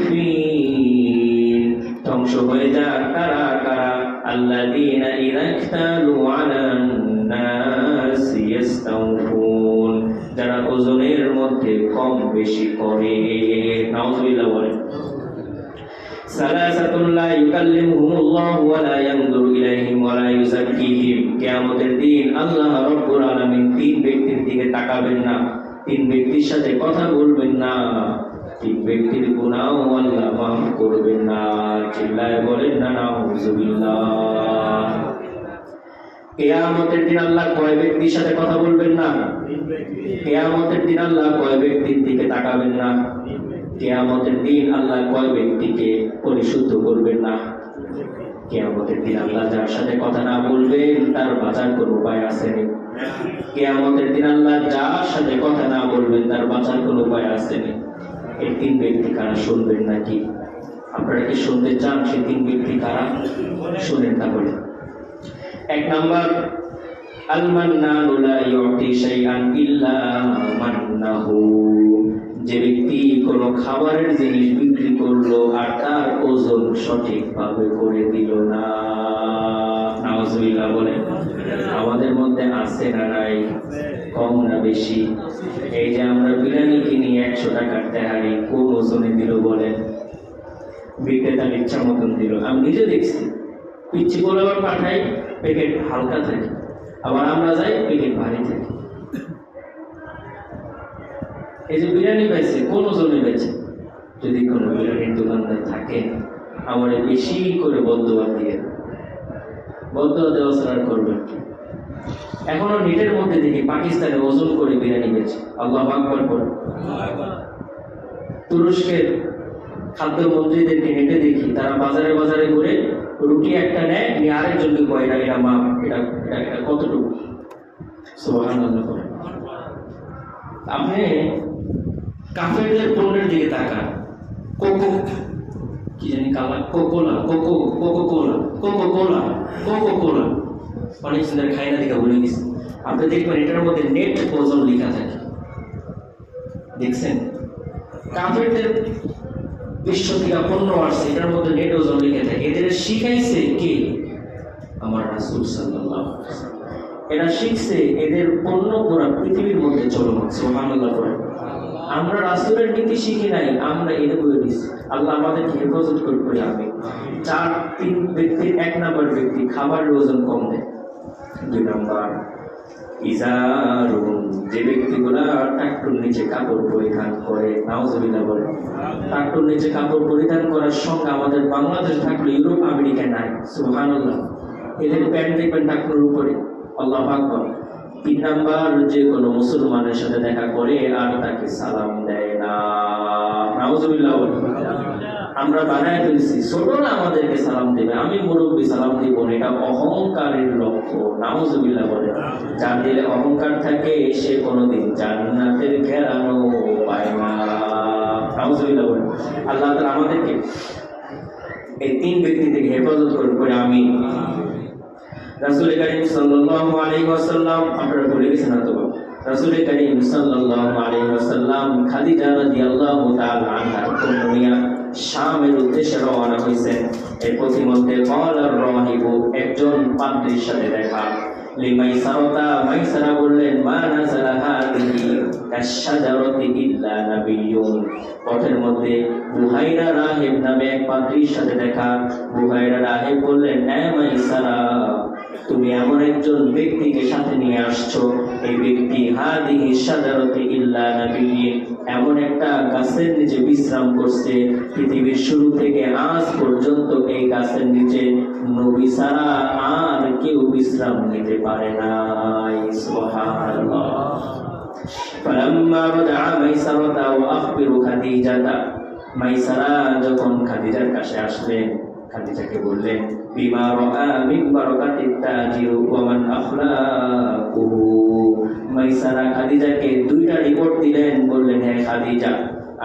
মুতাফফিফিন, ধ্বংস হয়ে যাক কারা কারা, আল্লাযীনা ইযা ইক্তালু আলান নাস ইস্তাওফুন, যারা ওজনের মধ্যে কম বেশি করে। নাউযুবিল্লাহ বলেন। সালাসাতুন লা ইউকাল্লিমুহুমুল্লাহু ওয়া লা ইয়ানজুরু ইলাইহিম ওয়া লা ইউযাক্কিহিম। কিয়ামতের দিন আল্লাহ রাব্বুল আলামিন 3 ব্যক্তির দিকে তাকাবেন না, 3 ব্যক্তির সাথে কথা বলবেন না, 3 ব্যক্তির গুনাহ আল্লাহ মাফ করবেন না। চিল্লায় বলেন না নাউযুবিল্লাহ। কিয়ামতের দিন আল্লাহ কয় ব্যক্তির সাথে কথা বলবেন না? কিয়ামতের দিন আল্লাহ কয় ব্যক্তির দিকে তাকাবেন না? কিয়ামতের দিন আল্লাহ কয় ব্যক্তিকে পরিশুদ্ধ করবেন না? কিয়ামতের দিন আল্লাহ যার সাথে কথা না বলবেন তার বাঁচার কোনো উপায় আসেনি। কিয়ামতের দিন আল্লাহ যার সাথে কথা না বলবেন তার বাঁচার কোনো উপায় আসেনি। এই তিন ব্যক্তি কারা শুনবেন নাকি? আপনারা কি শুনতে চান সেই তিন ব্যক্তি কারা? শুনেন তাহলে। এক নাম্বার, আল মান্নানু লা ইউতি শাইআন ইল্লা মান্নাহু। যে ব্যক্তি কোনো খাবারের জিনিস বিক্রি করলো আর তার ওজন সঠিকভাবে করে দিল না। নাউজুবিল্লাহ বলে। আমাদের মধ্যে আছে না নাই? কম না বেশি? এই যে আমরা বিরিয়ানি কিনি 100 টাকার তেহারি, কোন ওজনে দিল বলেন? বিক্রেতার ইচ্ছা মতন দিল। আমি নিজে দেখছি, পিচ্ছি বলে আবার পাঠাই, প্যাকেট হালকা থাকে, আবার আমরা যাই প্যাকেট ভারী থাকে। এই যে বিরিয়ানি পাইছে কোন ওজনে পাইছে? যদি কোনো বিরিয়ানির দোকানদার থাকে আমার বেশি করে বদদোয়া দিয়ে, বদদোয়া দেওয়া ছাড়া করবেন কি? এখনো নেটের মধ্যে দেখি পাকিস্তানে ওজন করে বিরিয়ানি বেচে। আল্লাহু আকবার করে। তুরস্কের খাদ্য মন্ত্রীদেরকে হেঁটে দেখি তারা বাজারে বাজারে করে রুটি একটা নেয়, নিয়ে আরেকজনকে কয় এটা মাপ, এটা কতটুকু। সুবহানাল্লাহ। আপনি কাফেরদের পণ্যের দিকে তাকান। কোকো কি জানি কালা, কোকোলা, কোকোলা অনেক সুন্দর খাই না দেখা বলে গেছে। আপনি দেখবেন এটার মধ্যে নেট ওজন লেখা থাকে, দেখছেন? কাফেরদের বিশ্ব থেকে পণ্য আসছে, এটার মধ্যে নেট ওজন লেখা থাকে। এদের শিখাইছে কে? আমার রাসূল সাল্লাল্লাহু আলাইহি ওয়াসাল্লাম। এরা শিখছে, এদের পণ্য পুরা পৃথিবীর মধ্যে চলমান। সুবহানাল্লাহ। আমরা রাসূলের নীতি শিখি নাই, আমরা এটা বলে দিচ্ছি। আল্লাহ আমাদেরকে হেফাজত করে। আমি তিন ব্যক্তির এক নাম্বার ব্যক্তি খাবারের ওজন কম দেয়। 2 নাম্বার, ইজারুন, যে ব্যক্তিগুলা টাকটুর নিচে কাপড় পরিধান করে। নাউজুবিল্লাহ বলে। টাকটুর নিচে কাপড় পরিধান করার সঙ্গে আমাদের বাংলাদেশ থাকলে ইউরোপ আমেরিকা নাই। সুবহানাল্লাহ। এদের প্যান্ট দেখবেন টাকটুর উপরে। আল্লাহু আকবার। 3 নাম্বার, যে কোনো মুসলমানের সাথে দেখা করে আর তাকে সালাম দেয় না। নাউজুবিল্লাহ। আমরা বানায় ফেলছি, ছোটরা আমাদেরকে সালাম দেবে, আমি মুরব্বী সালাম দিব না, এটা অহংকারের লক্ষ্য। নাউজুবিল্লাহ বলে। যার দিলে অহংকার থাকে সে কোনোদিন জান্নাতের ঘেরানো পায় না। নাউজুবিল্লাহ বলে। আল্লাহ তাআলা আমাদেরকে এই তিন ব্যক্তি থেকে হেফাজত করে। আমি রাসূল কারীম সাল্লাল্লাহু আলাইহি ওয়াসাল্লাম, আপনারা ভুলে গেছেন না তো? রাসূল কারীম সাল্লাল্লাহু আলাইহি ওয়াসাল্লাম খাদিজা রাদিয়াল্লাহু তাআলা আনহা কন্যা শামের উদ্দেশ্যে রওনা হয়েছেন। এর প্রতিমধ্যে কলার রাহিবু, একজন পাদ্রীর সাথে দেখা। মাইসারা বললেন, মা নাযালা হাযিহি কাশজারাতি ইল্লা নাবিয়্যুন। পথের মধ্যে বুহাইরা রাহিব নামে এক পাদ্রীর সাথে দেখা। বুহাইরা রাহিব বললেন, হে মাইসারা, তুমি এমন একজন ব্যক্তিকে সাথে নিয়ে আসছো, এই ব্যক্তি হাযিহি শাজারাতি ইল্লা নাবিয়্যুন, এমন একটা গাছের নিচে বিশ্রাম করছে, পৃথিবীর শুরু থেকে আজ পর্যন্ত এই গাছের নিচে নবী ছাড়া আর কেউ বিশ্রাম নিতে পারে নাই। সুবহানাল্লাহ। ফালাম্মা রাজা মাইসারা ওয়া আখবিরু খাদিজাতা, মাইসারা যখন খাদিজার কাছে আসলেন, খাদিজাকে বললেন, বিমা রাআ মিন বারাকাতিত তাজির ওয়া মান আখলাকুহু। মাইসারা খাদিজাকে 2টা রিপোর্ট দিলেন। বললেন, হে খাদিজা,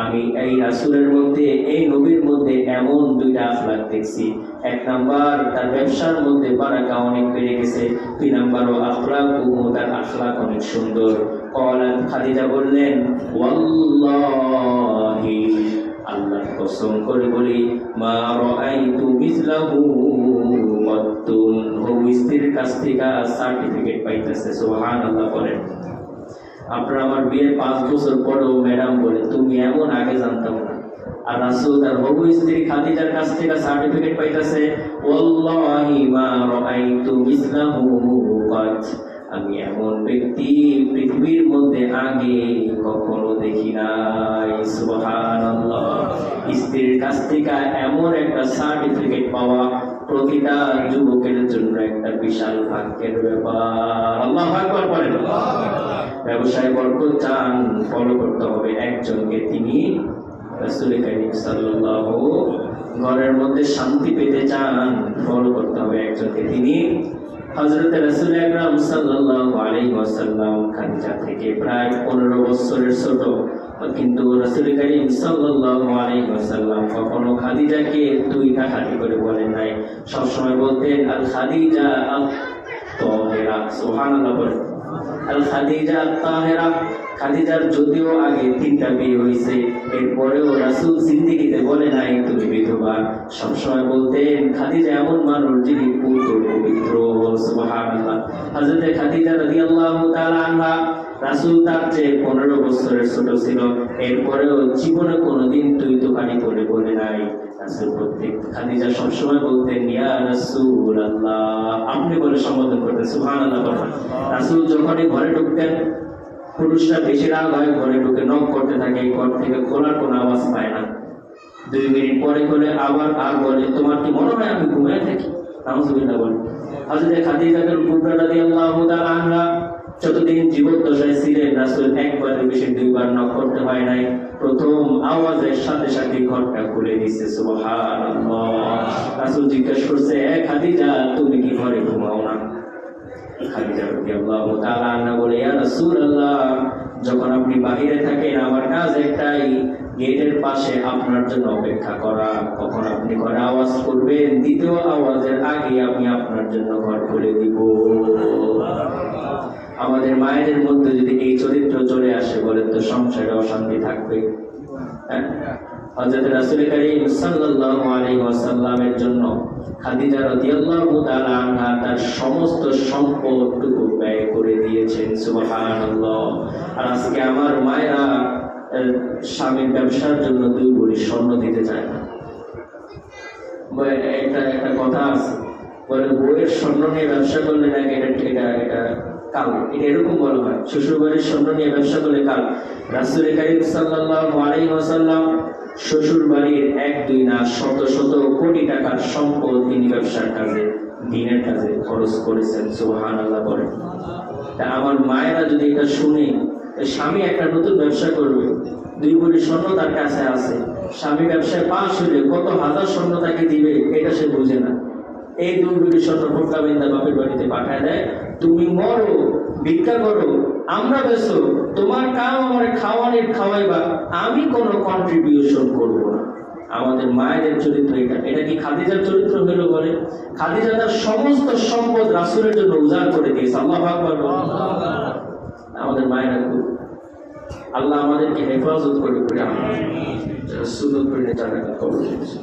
আমি এই রাসূলের মধ্যে, এই নবীর মধ্যে এমন 2টা আখলাক দেখছি। 1 নাম্বার, তার ব্যবসার মধ্যে বারাকা অনেক বেড়ে গেছে। 2 নাম্বার, ও আখলাকুহু, তার আখলাক অনেক সুন্দর। কলাত, খাদিজা বললেন, ওয়াল্লাহি, আল্লাহর কসম করে বলি, মা রাআইতু মিসলাহু কত্তুন। স্ত্রীর কাছ থেকে সার্টিফিকেট পাইতেছে। সুবহানাল্লাহ বলেন। আপনারা আমার বিয়ের 5 বছর পরেও ম্যাডাম বলে, তুমি এমন আগে জানতাম না। আর রাসূল তার হবু স্ত্রী খাদিজার কাছ থেকে সার্টিফিকেট পাইতেছে, ওয়াল্লাহি মা রাআইতু মিসলাহু কত। আমি এমন ব্যক্তি পৃথিবীর মধ্যে আগে কখনো দেখি নাই। সুবহানাল্লাহ। স্ত্রীর কাছ থেকে এমন একটা সার্টিফিকেট পাওয়া প্রতিটা যুবকের জন্য একটা বিশাল ভাগ্যের ব্যাপার। আল্লাহু আকবার বলেন। ব্যবসায় বরকত চান, ফলো করতে হবে একজনকে, তিনি রাসূল কারীম সাল্লাল্লাহু ঘরের মধ্যে শান্তি পেতে চান, ফলো করতে হবে একজনকে। তিনি হযরত রাসূল আকরাম সাল্লাল্লাহু আলাইহি ওয়াসাল্লাম খাদিজা থেকে প্রায় 15 বছরের ছোট, কিন্তু রাসূল কারীম সাল্লাল্লাহু আলাইহি ওয়াসাল্লাম কখনো খাদিজাকে তুই কাটাটি করে বলেন নাই, সবসময় বলতেন আল খাদিজা আল তাহেরা। সুবহানাল্লাহ বলেন আল খাদিজা আল তাহেরা। খাদিজার যদিও আগে 3টা বিয়ে হয়েছে, এরপরেও রাসূল জিন্দেগিতে বলে নাই তুমি বিধবা। সবসময় বলতেন খাদিজা এমন মানুষ যিনি পূত পবিত্র। সুবহানাল্লাহ। হযরত খাদিজা রাদিয়াল্লাহু তাআলা আনহা রাসূল তার চেয়ে 15 বছরের ছোট ছিল, এরপরেও জীবনে কোনোদিন তুই দোকানি করে বলে নাই। রাসূল প্রত্যেক খাদিজা সবসময় বলতেন ইয়া রাসূলুল্লাহ, আপনি বলে সম্বোধন করতেন। সুবহানাল্লাহ। রাসূল যখনই ঘরে ঢুকতেন, পুরুষরা বেশি রাগ হয়, ঘরে ঢুকে নক করতে থাকে, ঘর থেকে খোলার কোনো আওয়াজ পায় না। 2 মিনিট পরে করে আবার আর বলে তোমার কি মনে হয় আমি ঘুমিয়ে থাকি? নাউজুবিল্লাহ বলে। হযরত খাদিজা কুবরা রাদিয়াল্লাহু তাআলা আনহা যতদিন জীবদ্দশায় ছিলেন, রাসূল একবারের বেশি 2বার নক করতে হয় নাই। প্রথম আওয়াজের সাথে সাথে ঘরটা খুলে দিয়েছে। সুবহানাল্লাহ। রাসূল জিজ্ঞাসা করছে, এ খাদিজা তুমি কি ঘরে ঘুমাও না? খাদিজা রাদিয়াল্লাহু তাআলা আনহা বলে, ইয়া রাসূলুল্লাহ, যখন আপনি বাহিরে থাকেন আমার কাজ একটাই, গেটের পাশে আপনার জন্য অপেক্ষা করা। কখন আপনি ঘরে আওয়াজ করবেন, দ্বিতীয় আওয়াজের আগে আমি আপনার জন্য ঘর খুলে দিব। আমাদের মায়েদের মধ্যে যদি এই চরিত্র চলে আসে, বলেন তো সংসারে অশান্তি থাকবে? হযরত রাসূল কারীম সাল্লাল্লাহু আলাইহি ওয়াসাল্লামের জন্য খাদিজা রাদিয়াল্লাহু তাআলা আনহা তার সমস্ত সম্পদটুকু ব্যয় করে দিয়েছেন। সুবহানাল্লাহ। আর আজকে আমার মায়েরা স্বামীর ব্যবসার জন্য 2 ভরি স্বর্ণ দিতে চায় না। একটা কথা আছে, বলে বউয়ের স্বর্ণ নিয়ে ব্যবসা করলে নাকি এটা কাল, এটা এরকম বলা হয়। শ্বশুর বাড়ির স্বর্ণ নিয়ে ব্যবসা করলে কাল। রাসূল কারীম সাল্লাল্লাহু আলাইহি ওয়াসাল্লাম শ্বশুর বাড়ির 1-2 না শত শত কোটি টাকার সম্পদ তিনি ব্যবসার কাজে, দিনের কাজে খরচ করেছেন। সুবহানাল্লাহ বলেন। তা আমার মায়েরা যদি এটা শুনে, স্বামী একটা নতুন ব্যবসা করবে, 2 ভরি স্বর্ণ তার কাছে আছে, স্বামী ব্যবসায় পাশ হলে কত হাজার স্বর্ণ তাকে দিবে এটা সে বুঝে না। এই 2 ভরি স্বর্ণ টোকা বিন্দা বাপের বাড়িতে পাঠায় দেয়, তুমি মরো, ভিক্ষা করো, আমরা বেসো, তোমার কাম আমার খাওয়ানোর খাওয়াইবা, আমি কোনো কন্ট্রিবিউশন করব না। আমাদের মায়েদের চরিত্র এটা। এটা কি খাদিজার চরিত্র হলো? বলে খাদিজা তার সমস্ত সম্পদ রাসূলের জন্য উজাড় করে দিয়েছে। আল্লাহু আকবার। আমাদের মায়েরা খুব, আল্লাহ আমাদেরকে হেফাজত করে করে আমরা সুন্নত করে যারা কবর দিয়েছে।